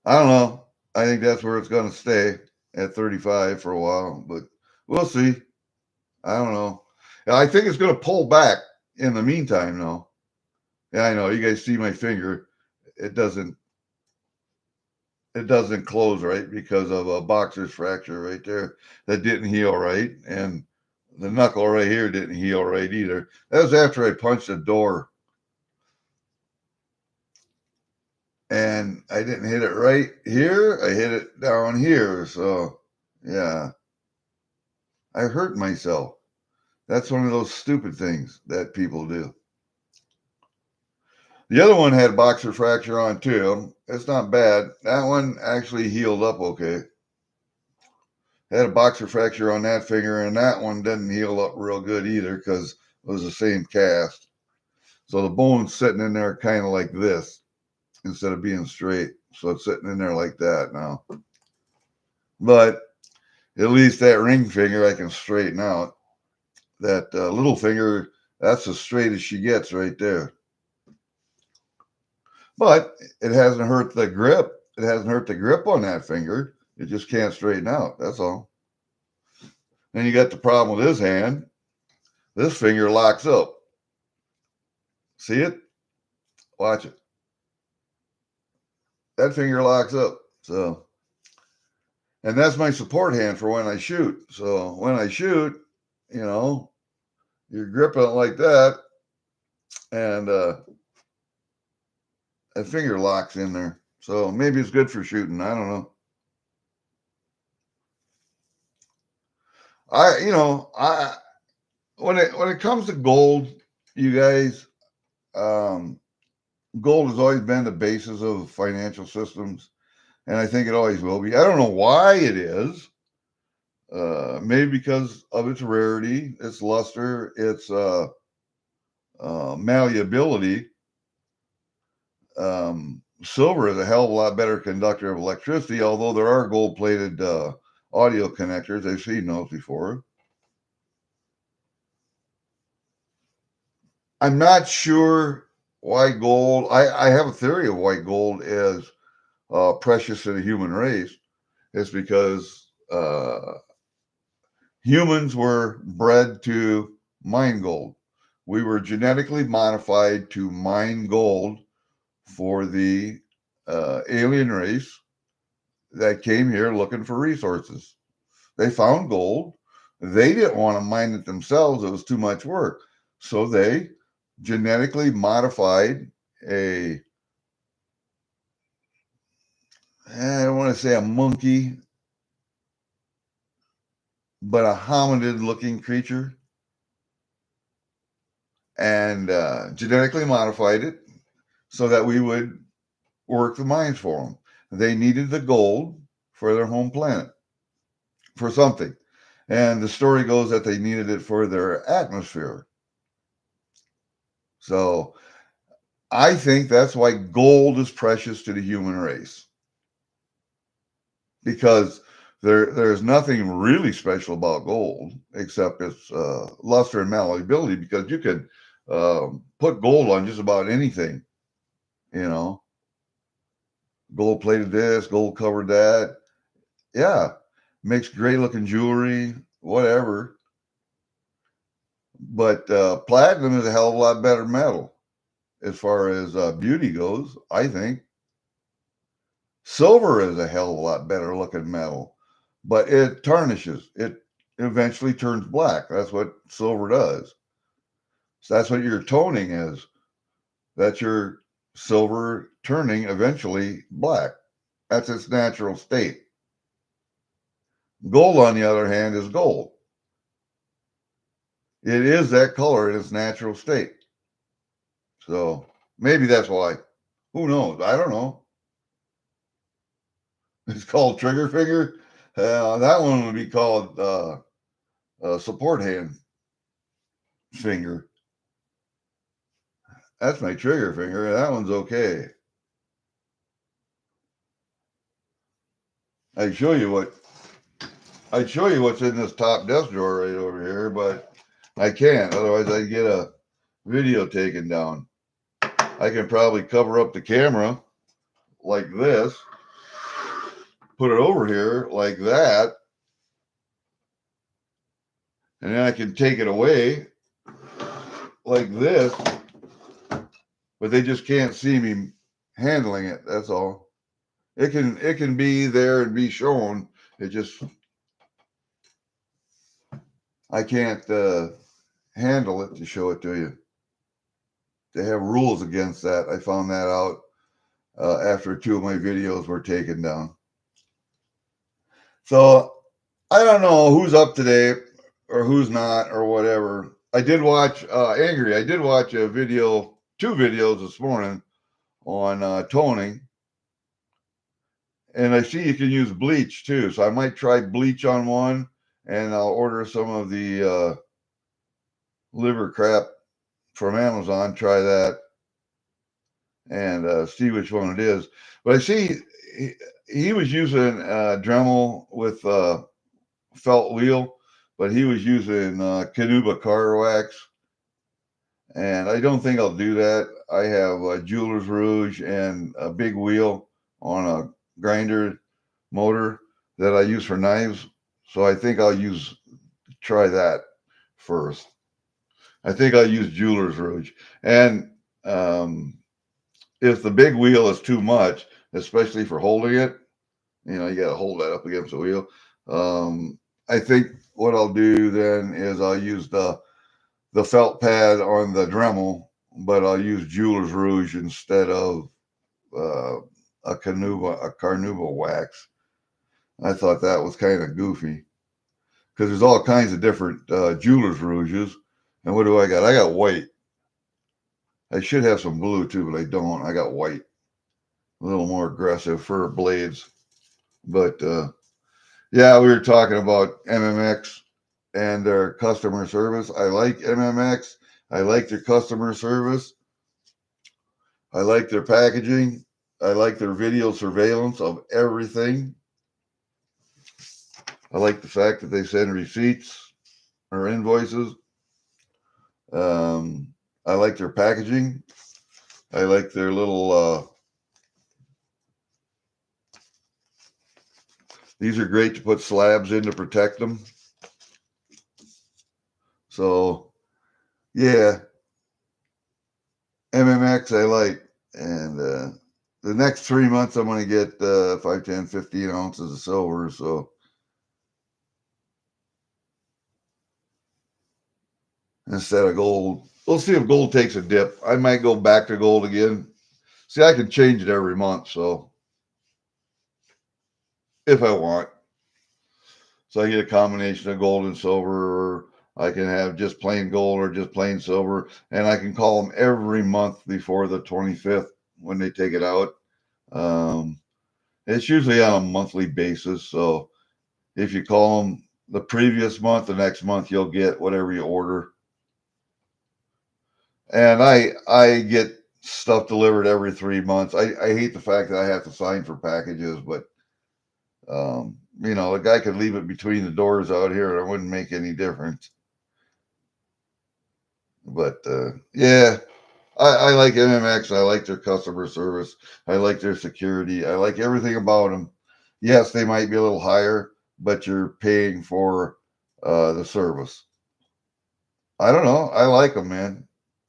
Speaker 1: I don't know. I think that's where it's going to stay at 35 for a while, but we'll see. I don't know. I think it's going to pull back in the meantime, though. Yeah, I know. You guys see my finger. It doesn't. it doesn't close right because of a boxer's fracture right there that didn't heal right, and the knuckle right here didn't heal right either. That was after I punched a door, and I didn't hit it right here. I hit it down here, so yeah, I hurt myself. That's one of those stupid things that people do. The other one had boxer fracture on too. It's not bad. That one actually healed up okay. Had a boxer fracture on that finger, and that one didn't heal up real good either because it was the same cast. So the bone's sitting in there kind of like this instead of being straight. So it's sitting in there like that now. But at least that ring finger I can straighten out. That little finger, that's as straight as she gets right there. But it hasn't hurt the grip. It hasn't hurt the grip on that finger. It just can't straighten out. That's all. Then you got the problem with this hand. This finger locks up. See it? Watch it. That finger locks up. So, and that's my support hand for when I shoot. So when I shoot, you know, you're gripping it like that, and that finger locks in there. So maybe it's good for shooting. I don't know. I when it comes to gold, you guys, um, gold has always been the basis of financial systems, and I think it always will be. I don't know why it is. Maybe because of its rarity, its luster, its malleability. Silver is a hell of a lot better conductor of electricity, although there are gold-plated audio connectors. I've seen those before. I'm not sure why gold. I have a theory of why gold is precious to the human race. It's because humans were bred to mine gold. We were genetically modified to mine gold for the alien race that came here looking for resources. They found gold. They didn't want to mine it themselves, it was too much work. So they genetically modified a, I don't want to say a monkey, but a hominid looking creature, and genetically modified it so that we would work the mines for them. They needed the gold for their home planet, for something. And the story goes that they needed it for their atmosphere. So I think that's why gold is precious to the human race, because there's nothing really special about gold except its luster and malleability, because you can put gold on just about anything, you know, gold plated this, gold covered that. Yeah, makes great looking jewelry, whatever. But platinum is a hell of a lot better metal as far as beauty goes, I think. Silver is a hell of a lot better looking metal, but it tarnishes. It eventually turns black. That's what silver does. So that's what your toning is. That's your silver turning eventually black. That's its natural state. Gold, on the other hand, is gold. It is that color in its natural state. So maybe that's why. Who knows? I don't know. It's called trigger finger. That one would be called support hand finger. That's my trigger finger. That one's okay. I'd show you what I'd show you what's in this top desk drawer right over here, but I can't. Otherwise, I'd get a video taken down. I can probably cover up the camera like this, put it over here like that, and then I can take it away like this, but they just can't see me handling it. That's all. it can be there and be shown. It just I can't handle it to show it to you. They have rules against that. I found that out after 2 of my videos were taken down. So I don't know who's up today or who's not or whatever. I did watch Angry. I did watch a video, 2 videos this morning on toning, and I see you can use bleach too. So I might try bleach on one, and I'll order some of the liver crap from Amazon. Try that and see which one it is. But I see he was using Dremel with felt wheel, but he was using Canuba car wax, and I don't think I'll do that. I have a Jeweler's Rouge and a big wheel on a grinder motor that I use for knives, so I think I'll try that first. I think I'll use Jeweler's Rouge, and if the big wheel is too much, especially for holding it, you got to hold that up against the wheel. I think what I'll do then is I'll use the felt pad on the Dremel, but I'll use Jeweler's Rouge instead of uh, a Carnauba wax. I thought that was kind of goofy because there's all kinds of different Jeweler's Rouges. And what do I got? I got white. I should have some blue too, but I don't. I got white. A little more aggressive for blades. But yeah, we were talking about MMX and their customer service. I like MMX. I like their customer service. I like their packaging. I like their video surveillance of everything. I like the fact that they send receipts or invoices. I like their packaging. I like their little. These are great to put slabs in to protect them. So yeah, MMX I like, and the next 3 months I'm going to get 5, 10, 15 ounces of silver. So instead of gold, we'll see if gold takes a dip. I might go back to gold again. See, I can change it every month, so if I want. So I get a combination of gold and silver, or I can have just plain gold or just plain silver, and I can call them every month before the 25th when they take it out. Um, it's usually on a monthly basis, so if you call them the previous month, the next month you'll get whatever you order. And I get stuff delivered every 3 months. I hate the fact that I have to sign for packages, but the guy could leave it between the doors out here and it wouldn't make any difference. But yeah, I like MMX. I like their customer service. I like their security. I like everything about them. Yes, they might be a little higher, but you're paying for the service. I don't know. I like them, man.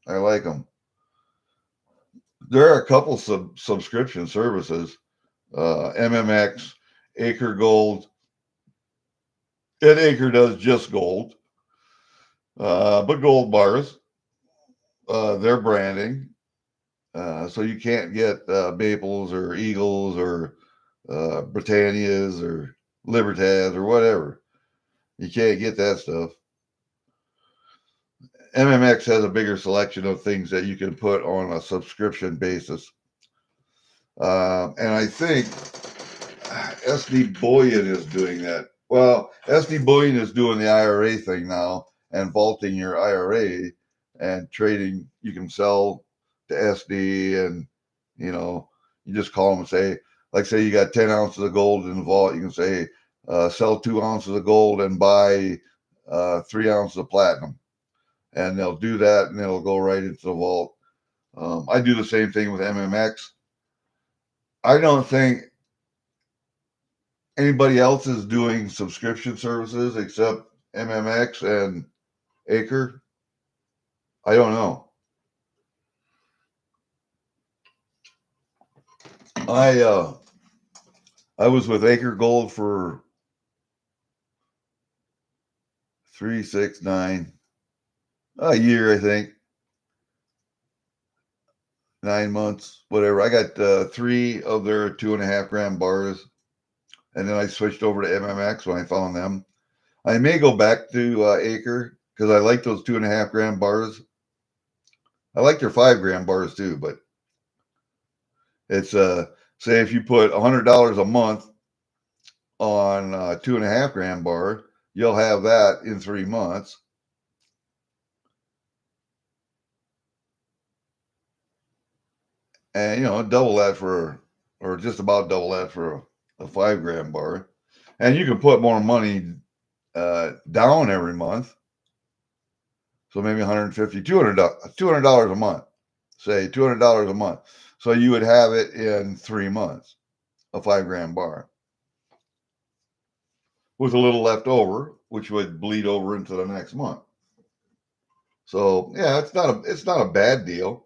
Speaker 1: I like them. There are a couple subscription services, MMX, Acre Gold, and Acre does just gold, but gold bars, their branding. So you can't get Maples or Eagles or Britannias or Libertas or whatever. You can't get that stuff. MMX has a bigger selection of things that you can put on a subscription basis. And I think SD Bullion is doing that. Well, SD Bullion is doing the IRA thing now and vaulting your IRA and trading. You can sell to SD and, you just call them and say, like, say you got 10 ounces of gold in the vault. You can say, sell 2 ounces of gold and buy 3 ounces of platinum. And they'll do that and it'll go right into the vault. I do the same thing with MMX. I don't think anybody else is doing subscription services except MMX and Acre. I don't know. I I was with Acre Gold for 3, 6, 9, a year, I think, 9 months, whatever. I got 3 of their 2.5 gram bars, and then I switched over to MMX when I found them. I may go back to Acre because I like those 2.5 gram bars. I like their 5 gram bars too, but it's say if you put $100 a month on a 2.5 gram bar, you'll have that in 3 months. And double that or just about double that for a 5 gram bar. And you can put more money down every month. So maybe 150, $200 a month, say $200 a month. So you would have it in 3 months, a 5 gram bar with a little left over, which would bleed over into the next month. So yeah, it's not a bad deal.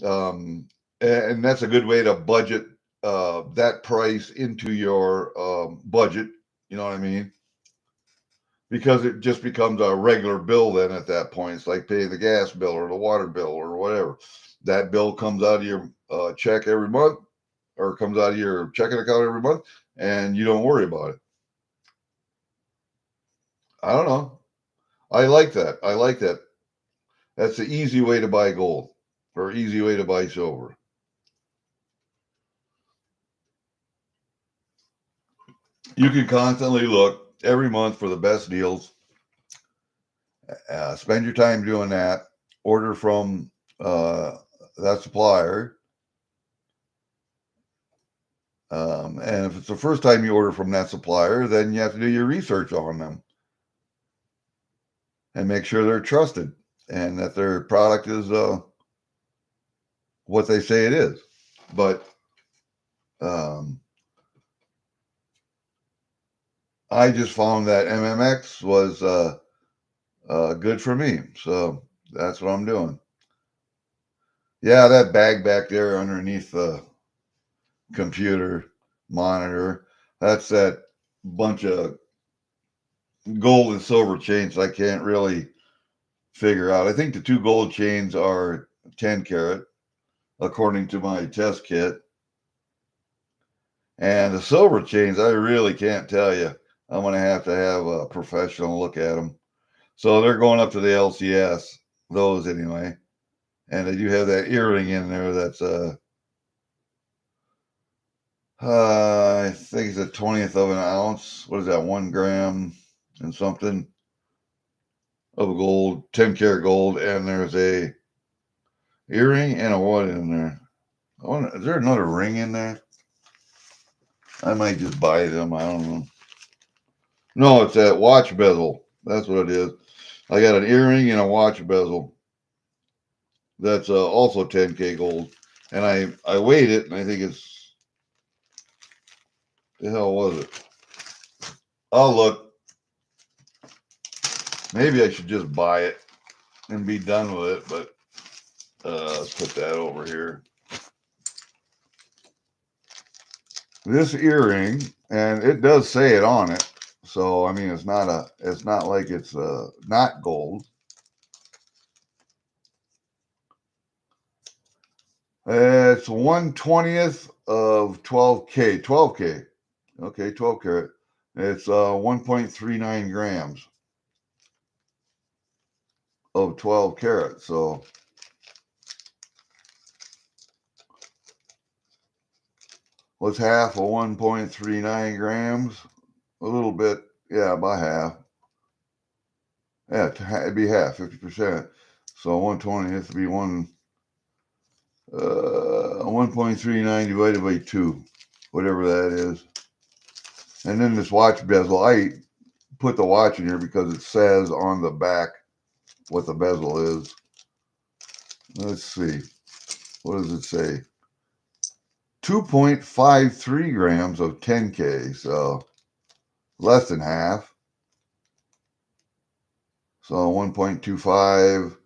Speaker 1: And that's a good way to budget that price into your budget. You know what I mean? Because it just becomes a regular bill then at that point. It's like paying the gas bill or the water bill or whatever. That bill comes out of your check every month or comes out of your checking account every month, and you don't worry about it. I don't know. I like that. I like that. That's the easy way to buy gold or easy way to buy silver. You can constantly look every month for the best deals. Spend your time doing that. Order from that supplier. And if it's the first time you order from that supplier, then you have to do your research on them and make sure they're trusted and that their product is what they say it is. But I just found that MMX was good for me. So that's what I'm doing. Yeah, that bag back there underneath the computer monitor, that's that bunch of gold and silver chains I can't really figure out. I think the 2 gold chains are 10 karat, according to my test kit. And the silver chains, I really can't tell you. I'm going to have a professional look at them. So they're going up to the LCS, those anyway. And they do have that earring in there that's I think it's a 20th of an ounce. What is that? 1 gram and something of gold, 10 karat gold, and there's a earring and a what in there? I wonder, is there another ring in there? I might just buy them. I don't know. No, it's that watch bezel. That's what it is. I got an earring and a watch bezel. That's also 10K gold, and I weighed it, and I think it's the hell was it? I'll look. Maybe I should just buy it and be done with it. But let's put that over here. This earring, and it does say it on it. So I mean, it's not like it's not gold. It's 1/20th of 12K. 12K. Okay, 12 karat. It's 1.39 grams of 12 karat. So what's half of 1.39 grams? A little bit, yeah, about half. Yeah, it'd be half, 50%. So 1/20th would be 1.39 divided by 2, whatever that is. And then this watch bezel, I put the watch in here because it says on the back what the bezel is. Let's see. What does it say? 2.53 grams of 10K, so less than half. So 1.25,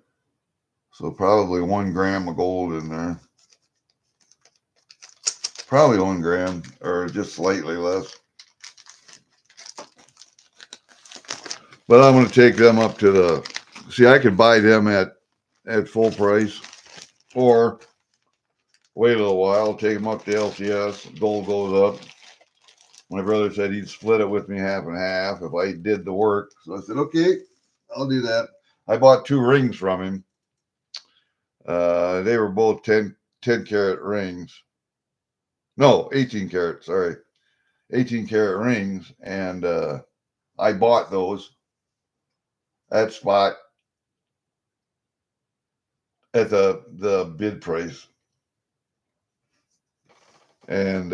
Speaker 1: so probably 1 gram of gold in there. Probably 1 gram or just slightly less. But I'm going to take them up to the. See, I could buy them at full price, or wait a little while, take them up to LCS. Gold goes up. My brother said he'd split it with me half and half if I did the work. So I said, okay, I'll do that. I bought 2 rings from him. They were both 10 carat rings. No, 18 carat, sorry. 18 carat rings. And I bought those at spot at the bid price. And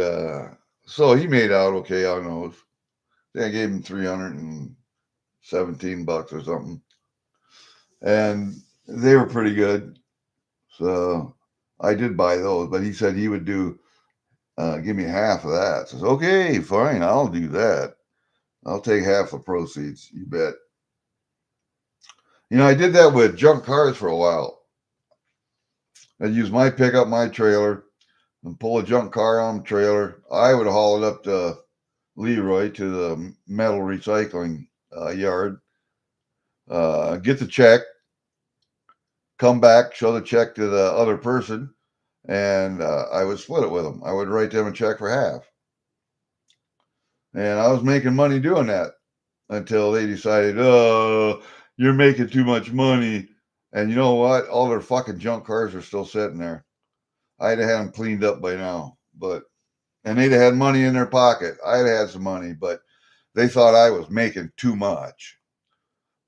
Speaker 1: so he made out okay on those. I gave him $317 or something. And they were pretty good. So I did buy those, but he said he would give me half of that. So I said, okay, fine, I'll do that. I'll take half the proceeds. You bet. I did that with junk cars for a while. I'd use my pickup, my trailer, and pull a junk car on the trailer. I would haul it up to Leroy to the metal recycling yard, get the check, come back, show the check to the other person, and I would split it with them. I would write them a check for half. And I was making money doing that until they decided, oh, you're making too much money. And you know what? All their fucking junk cars are still sitting there. I'd have had them cleaned up by now, and they'd have had money in their pocket. I'd have had some money, but they thought I was making too much.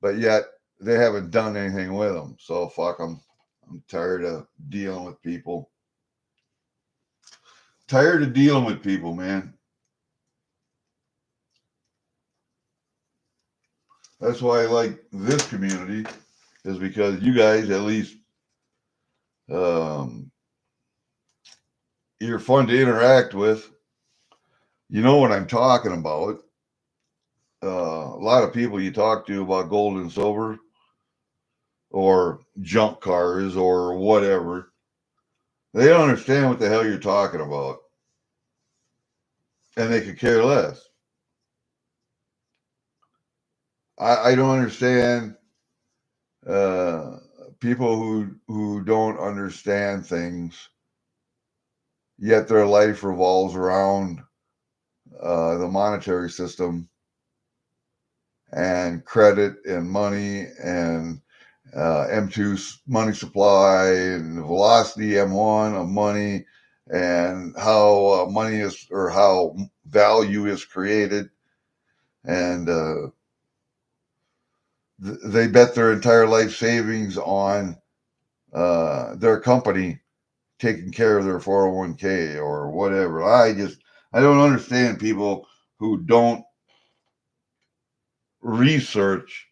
Speaker 1: But yet they haven't done anything with them. So fuck them. I'm tired of dealing with people. Tired of dealing with people, man. That's why I like this community, is because you guys at least um, you're fun to interact with. You know what I'm talking about. A lot of people you talk to about gold and silver or junk cars or whatever, they don't understand what the hell you're talking about. And they could care less. I don't understand uh, people who don't understand things, yet their life revolves around the monetary system and credit and money and M2 money supply and the velocity M1 of money and how money is, or how value is created. And they bet their entire life savings on their company taking care of their 401k or whatever. I don't understand people who don't research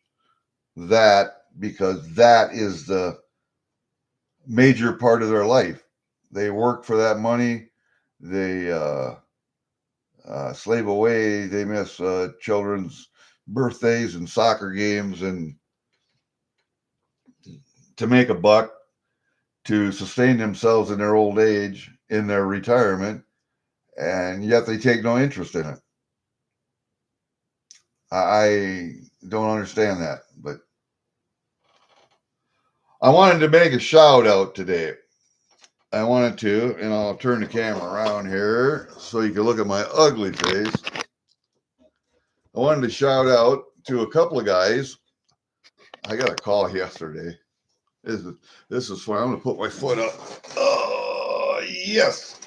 Speaker 1: that, because that is the major part of their life. They work for that money. They slave away. They miss children's birthdays and soccer games and to make a buck to sustain themselves in their old age, in their retirement, and yet they take no interest in it. I don't understand that, but I wanted to make a shout out today. I wanted to, and I'll turn the camera around here so you can look at my ugly face. I wanted to shout out to a couple of guys. I got a call yesterday. This is fun. I'm going to put my foot up. Oh, yes.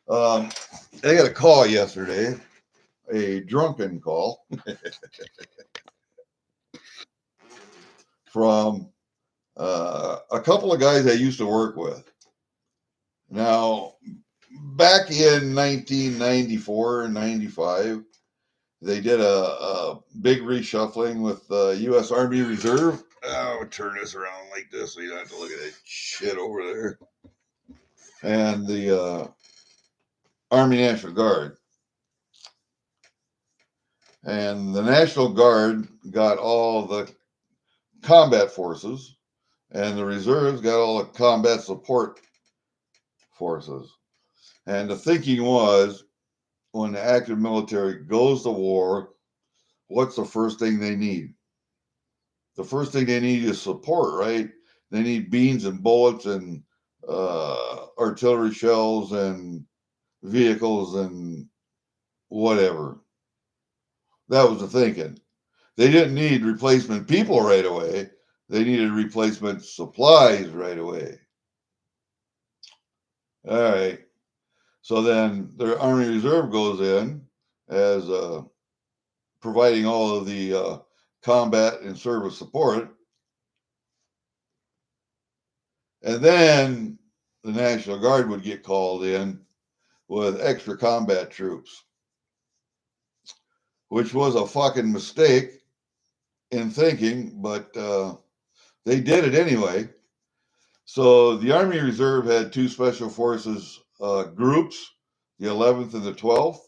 Speaker 1: I got a call yesterday, a drunken call from a couple of guys I used to work with. Now, back in 1994 and 95, they did a big reshuffling with the U.S. Army Reserve. I'll turn this around like this so you don't have to look at that shit over there. And the Army National Guard. And the National Guard got all the combat forces, and the reserves got all the combat support forces. And the thinking was, when the active military goes to war, what's the first thing they need? The first thing they need is support, right? They need beans and bullets and artillery shells and vehicles and whatever. That was the thinking. They didn't need replacement people right away. They needed replacement supplies right away. All right. So then the Army Reserve goes in as providing all of the combat and service support. And then the National Guard would get called in with extra combat troops, which was a fucking mistake in thinking, but they did it anyway. So the Army Reserve had two special forces groups, the 11th and the 12th,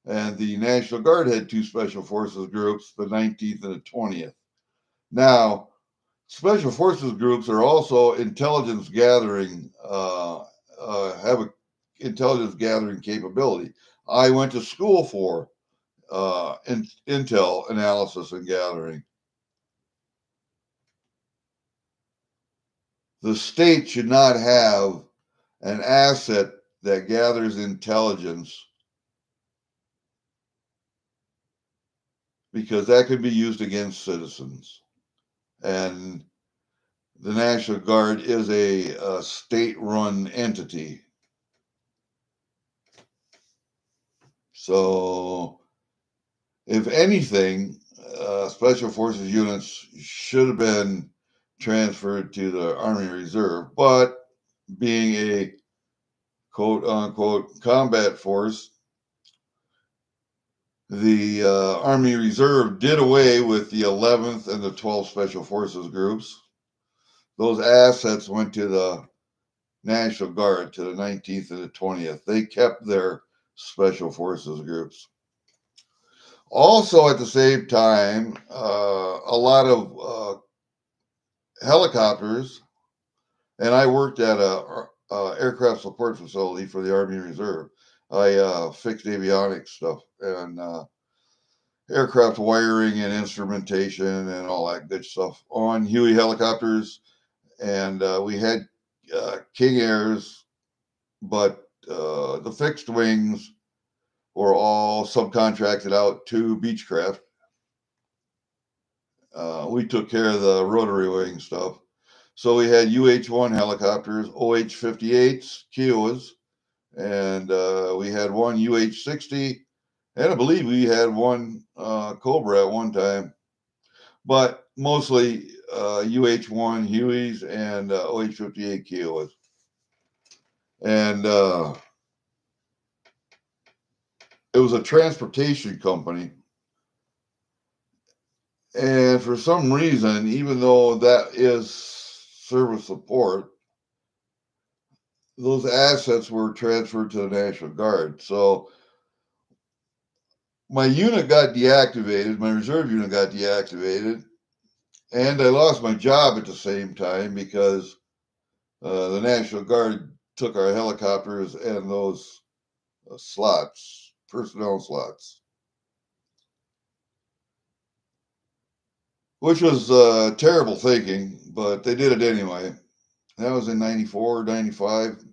Speaker 1: and the National Guard had two special forces groups, the 19th and the 20th. Now, special forces groups are also intelligence gathering, have a intelligence gathering capability. I went to school for intel analysis and gathering. The state should not have an asset that gathers intelligence because that could be used against citizens. And the National Guard is a state run entity. So, if anything, special forces units should have been transferred to the Army Reserve, but being a quote unquote combat force, the Army Reserve did away with the 11th and the 12th Special Forces groups. Those assets went to the National Guard, to the 19th and the 20th. They kept their Special Forces groups. Also, at the same time, a lot of helicopters, and I worked at a aircraft support facility for the Army Reserve. I fixed avionics stuff and aircraft wiring and instrumentation and all that good stuff on Huey helicopters. And we had King Airs, but the fixed wings were all subcontracted out to Beechcraft. We took care of the rotary wing stuff. So we had UH-1 helicopters, OH-58s, Kiowas, and we had one UH-60, and I believe we had one Cobra at one time, but mostly UH-1 Hueys and OH-58 Kiowas. And it was a transportation company. And for some reason, even though that is service support, those assets were transferred to the National Guard. So my unit got deactivated, my reserve unit got deactivated, and I lost my job at the same time because the National Guard took our helicopters and those slots, personnel slots, which was terrible thinking, but they did it anyway. That was in 94, 95.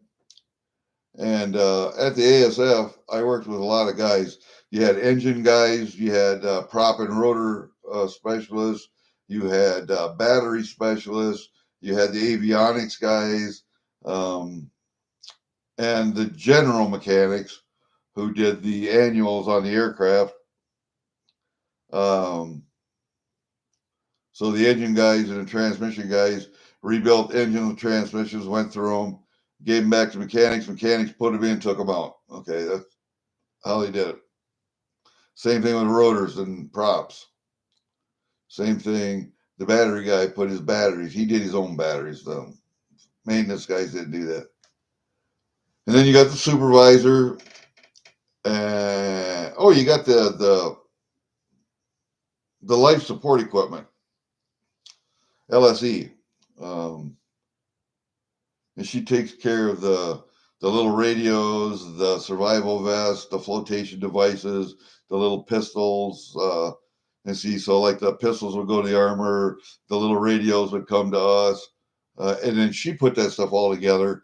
Speaker 1: And at the ASF, I worked with a lot of guys. You had engine guys, you had prop and rotor specialists, you had battery specialists, you had the avionics guys, um, and the general mechanics who did the annuals on the aircraft. Um, so the engine guys and the transmission guys rebuilt engines and transmissions, went through them, gave them back to mechanics. Mechanics put them in, took them out. Okay, that's how they did it. Same thing with rotors and props. Same thing. The battery guy put his batteries. He did his own batteries, though. Maintenance guys didn't do that. And then you got the supervisor. Oh, you got the life support equipment, LSE, and she takes care of the the little radios, the survival vests, the flotation devices, the little pistols. And see, so like the pistols would go to the armor, the little radios would come to us. And then she put that stuff all together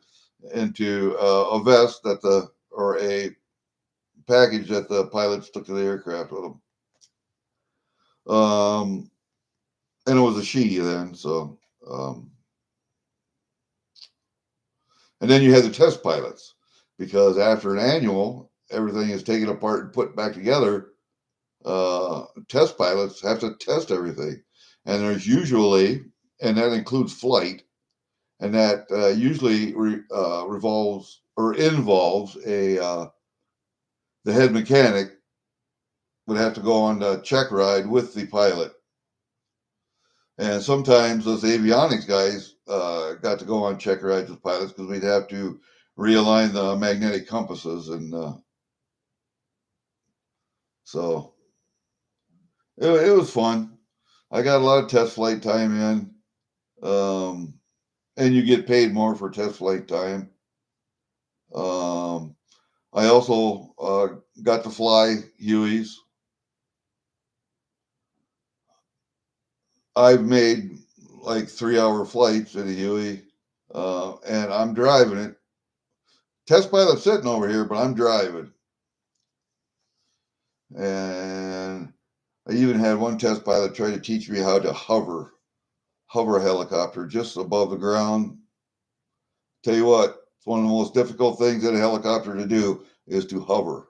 Speaker 1: into a vest or a package that the pilots took to the aircraft with them. And it was a she then, so. And then you had the test pilots, because after an annual, everything is taken apart and put back together. Test pilots have to test everything. And there's usually, and that includes flight, and that usually revolves or involves the head mechanic would have to go on a check ride with the pilot. And sometimes those avionics guys got to go on check rides with pilots because we'd have to realign the magnetic compasses. And so it was fun. I got a lot of test flight time in. And you get paid more for test flight time. I also got to fly Hueys. I've made like 3-hour flights in a Huey, and I'm driving it. Test pilot sitting over here, but I'm driving. And I even had one test pilot try to teach me how to hover a helicopter just above the ground. Tell you what, it's one of the most difficult things in a helicopter to do is to hover.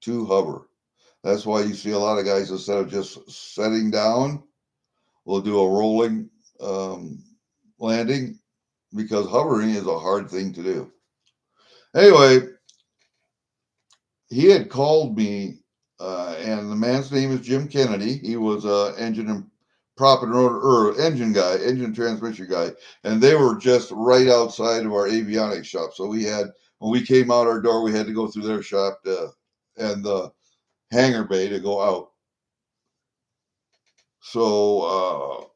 Speaker 1: To hover. That's why you see a lot of guys, instead of just setting down, will do a rolling landing, because hovering is a hard thing to do. Anyway, he had called me, and the man's name is Jim Kennedy. He was an engine and prop and rotor, or engine guy, engine transmission guy, and they were just right outside of our avionics shop. So when we came out our door, we had to go through their shop and the hangar bay to go out. So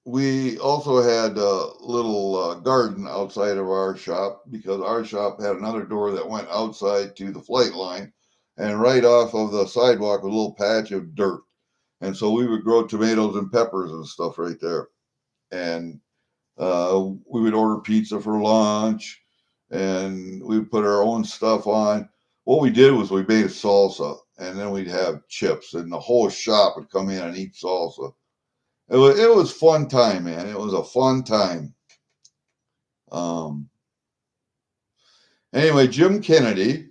Speaker 1: we also had a little garden outside of our shop, because our shop had another door that went outside to the flight line, and right off of the sidewalk was a little patch of dirt. And so we would grow tomatoes and peppers and stuff right there. And we would order pizza for lunch, and we would put our own stuff on. What we did was we made a salsa, and then we'd have chips, and the whole shop would come in and eat salsa. It was fun time, man. It was a fun time. Um, anyway, Jim Kennedy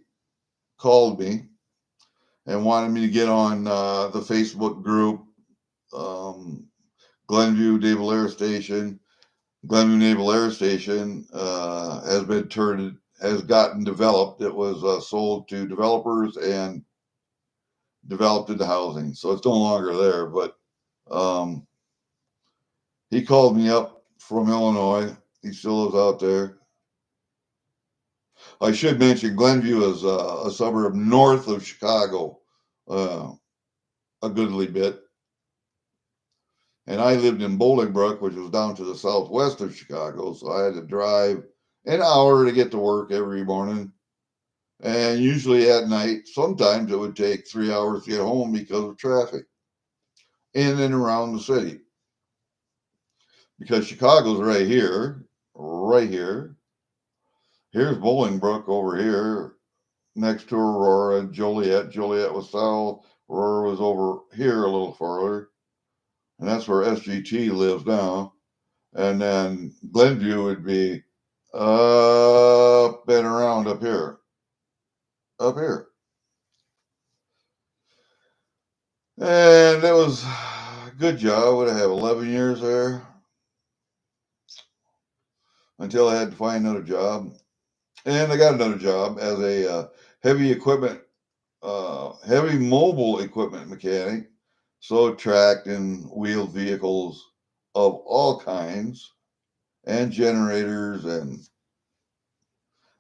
Speaker 1: called me and wanted me to get on the Facebook group, Glenview Naval Air Station. Glenview Naval Air Station has gotten developed. It was sold to developers and developed into housing, so it's no longer there. But he called me up from Illinois. He still lives out there. I should mention Glenview is a suburb north of Chicago, a goodly bit. And I lived in Bolingbrook, which was down to the southwest of Chicago, so I had to drive an hour to get to work every morning. And usually at night, sometimes it would take 3 hours to get home because of traffic in and around the city. Because Chicago's right here, right here. Here's Bolingbrook over here, next to Aurora, Joliet. Joliet was south. Aurora was over here a little farther. And that's where SGT lives now. And then Glenview would be up and around up here. Up here. And it was a good job. Would I have 11 years there? Until I had to find another job. And I got another job as a heavy mobile equipment mechanic. So tracked and wheeled vehicles of all kinds, and generators, and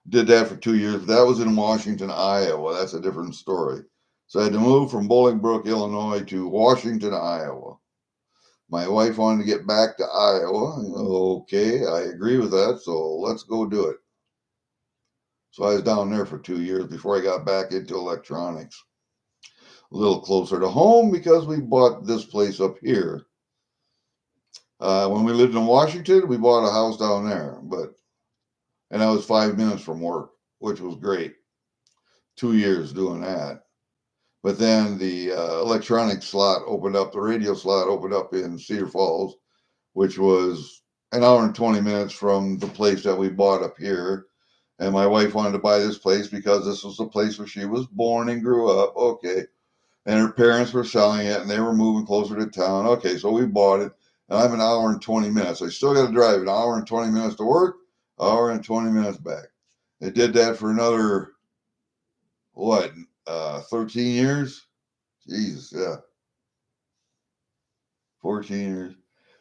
Speaker 1: did that for 2 years. But that was in Washington, Iowa. That's a different story. So I had to move from Bolingbrook, Illinois to Washington, Iowa. My wife wanted to get back to Iowa. Okay, I agree with that, so let's go do it. So I was down there for 2 years before I got back into electronics. A little closer to home because we bought this place up here. When we lived in Washington, we bought a house down there, and I was 5 minutes from work, which was great. 2 years doing that. But then the electronic slot opened up, the radio slot opened up in Cedar Falls, which was an hour and 20 minutes from the place that we bought up here. And my wife wanted to buy this place because this was the place where she was born and grew up. Okay. And her parents were selling it and they were moving closer to town. Okay. So we bought it. And I'm an hour and 20 minutes. I still got to drive an hour and 20 minutes to work, hour and 20 minutes back. They did that for another, 13 years? Jesus, yeah. 14 years.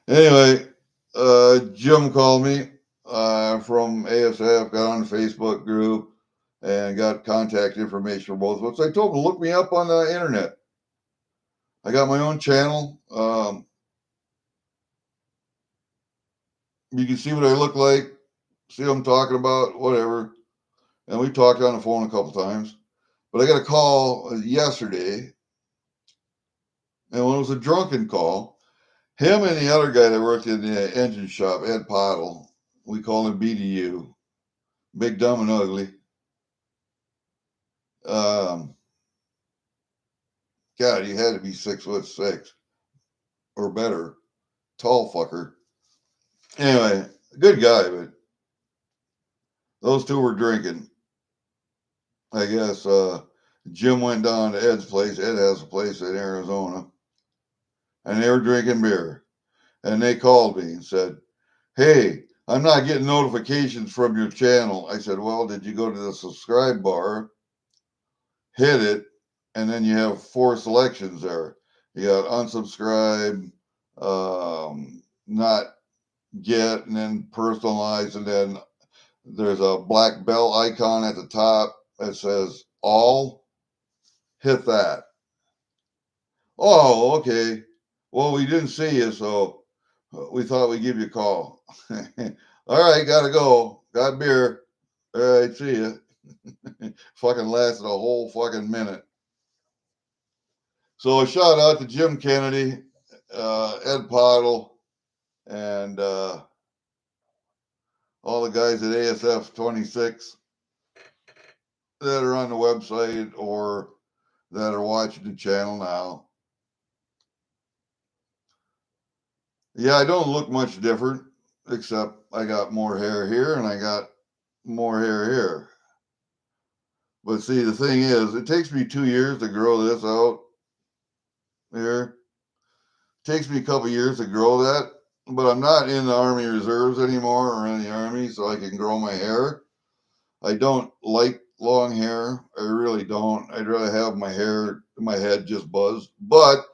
Speaker 1: Anyway, Jim called me from ASF, got on the Facebook group, and got contact information for both of us. I told him to look me up on the internet. I got my own channel. You can see what I look like, see what I'm talking about, whatever. And we talked on the phone a couple times. But I got a call yesterday, and when it was a drunken call, him and the other guy that worked in the engine shop, Ed Pottle, we call him BDU, Big, Dumb, and Ugly. Um, God, he had to be 6'6" or better, tall fucker. Anyway, good guy, but those two were drinking. I guess Jim went down to Ed's place. Ed has a place in Arizona, and they were drinking beer. And they called me and said, "Hey, I'm not getting notifications from your channel." I said, "Well, did you go to the subscribe bar, hit it, and then you have 4 selections there? You got unsubscribe, not get, and then personalize, and then there's a black bell icon at the top that says all. Hit that." "Oh, okay. Well, we didn't see you, so we thought we'd give you a call." "All right, gotta go. Got beer. All right, see you." Fucking lasted a whole fucking minute. So a shout out to Jim Kennedy, Ed Pottle, and all the guys at ASF 26 that are on the website or that are watching the channel now. Yeah, I don't look much different, except I got more hair here and I got more hair here. But see, the thing is, it takes me 2 years to grow this out here. It takes me a couple years to grow that, but I'm not in the Army Reserves anymore or in the Army, so I can grow my hair. I don't like long hair. I really don't. I'd rather have my hair, my head just buzzed. But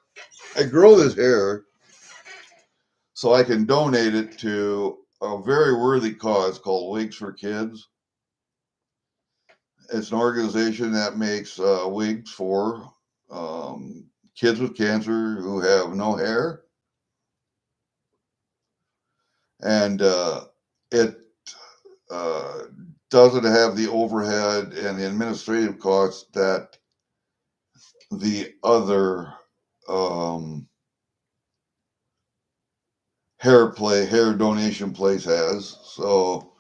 Speaker 1: I grow this hair so I can donate it to a very worthy cause called Wigs for Kids. It's an organization that makes wigs for kids with cancer who have no hair. And it uh, doesn't have the overhead and the administrative costs that the other um, hair donation place has. So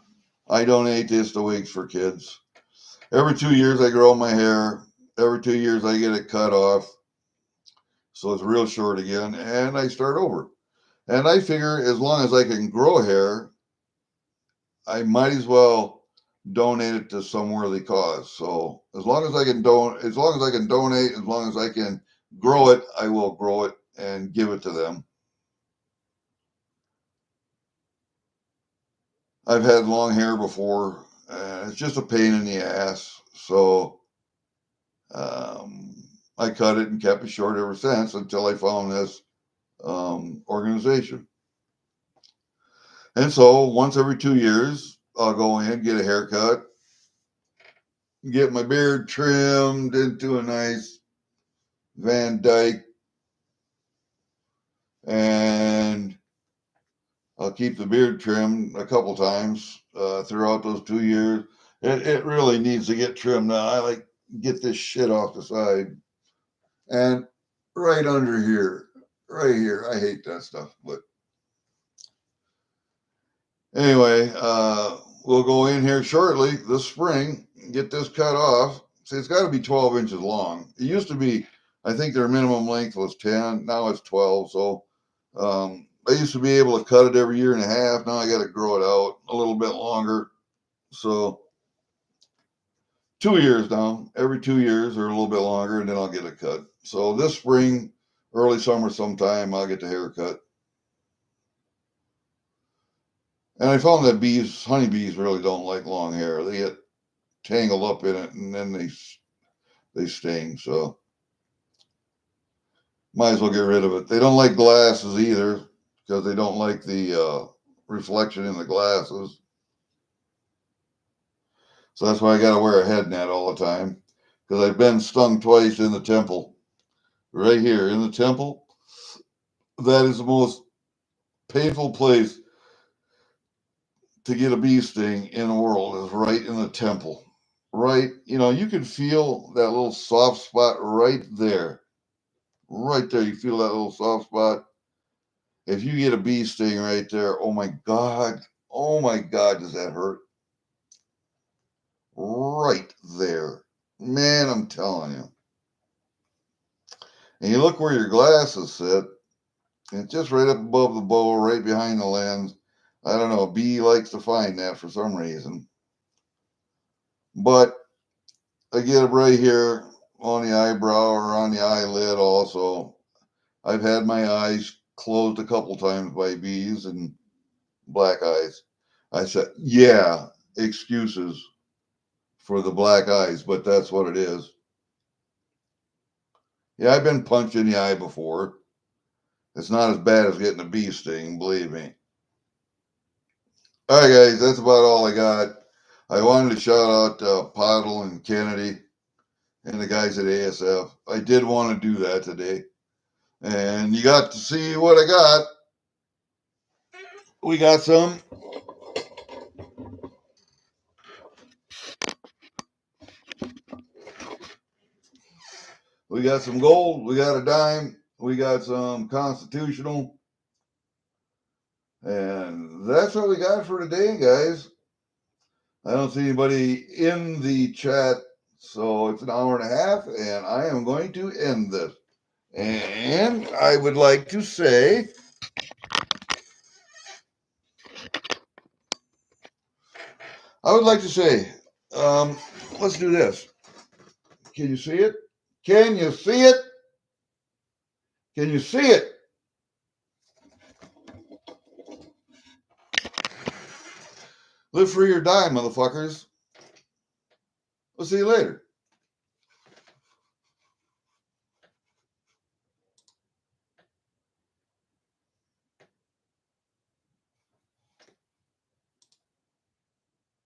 Speaker 1: I donate this to Wigs for Kids. Every 2 years I grow my hair. Every 2 years I get it cut off. So it's real short again, and I start over. And I figure as long as I can grow hair, I might as well donate it to some worthy cause. So as long as I can donate, as long as I can donate, as long as I can grow it, I will grow it and give it to them. I've had long hair before, and it's just a pain in the ass. So um, I cut it and kept it short ever since until I found this organization. And so once every 2 years, I'll go in, get a haircut, get my beard trimmed into a nice Van Dyke, and I'll keep the beard trimmed a couple times throughout those 2 years. It really needs to get trimmed now. I like get this shit off the side and right under here, right here. I hate that stuff, but anyway, we'll go in here shortly this spring, get this cut off. See, it's got to be 12 inches long. It used to be, I think their minimum length was 10. Now it's 12. So I used to be able to cut it every year and a half. Now I got to grow it out a little bit longer. So 2 years now, every 2 years or a little bit longer, and then I'll get it cut. So this spring, early summer sometime, I'll get the haircut. And I found that honeybees really don't like long hair. They get tangled up in it and then they sting. So might as well get rid of it. They don't like glasses either because they don't like the reflection in the glasses. So that's why I got to wear a head net all the time because I've been stung twice in the temple. Right here in the temple. That is the most painful place to get a bee sting in the world is right in the temple. Right, you can feel that little soft spot right there. Right there, you feel that little soft spot. If you get a bee sting right there, oh my God, does that hurt? Right there. Man, I'm telling you. And you look where your glasses sit, and it's just right up above the bow, right behind the lens. I don't know, a bee likes to find that for some reason. But I get it right here on the eyebrow or on the eyelid also. I've had my eyes closed a couple times by bees and black eyes. I said, yeah, excuses for the black eyes, but that's what it is. Yeah, I've been punched in the eye before. It's not as bad as getting a bee sting, believe me. All right, guys, that's about all I got. I wanted to shout out Pottle and Kennedy and the guys at ASF. I did want to do that today. And you got to see what I got. We got some. We got some gold. We got a dime. We got some constitutional. And that's what we got for today, guys. I don't see anybody in the chat. So it's an hour and a half, and I am going to end this. And I would like to say, let's do this. Can you see it? Can you see it? Can you see it? Live free or die, motherfuckers. We'll see you later.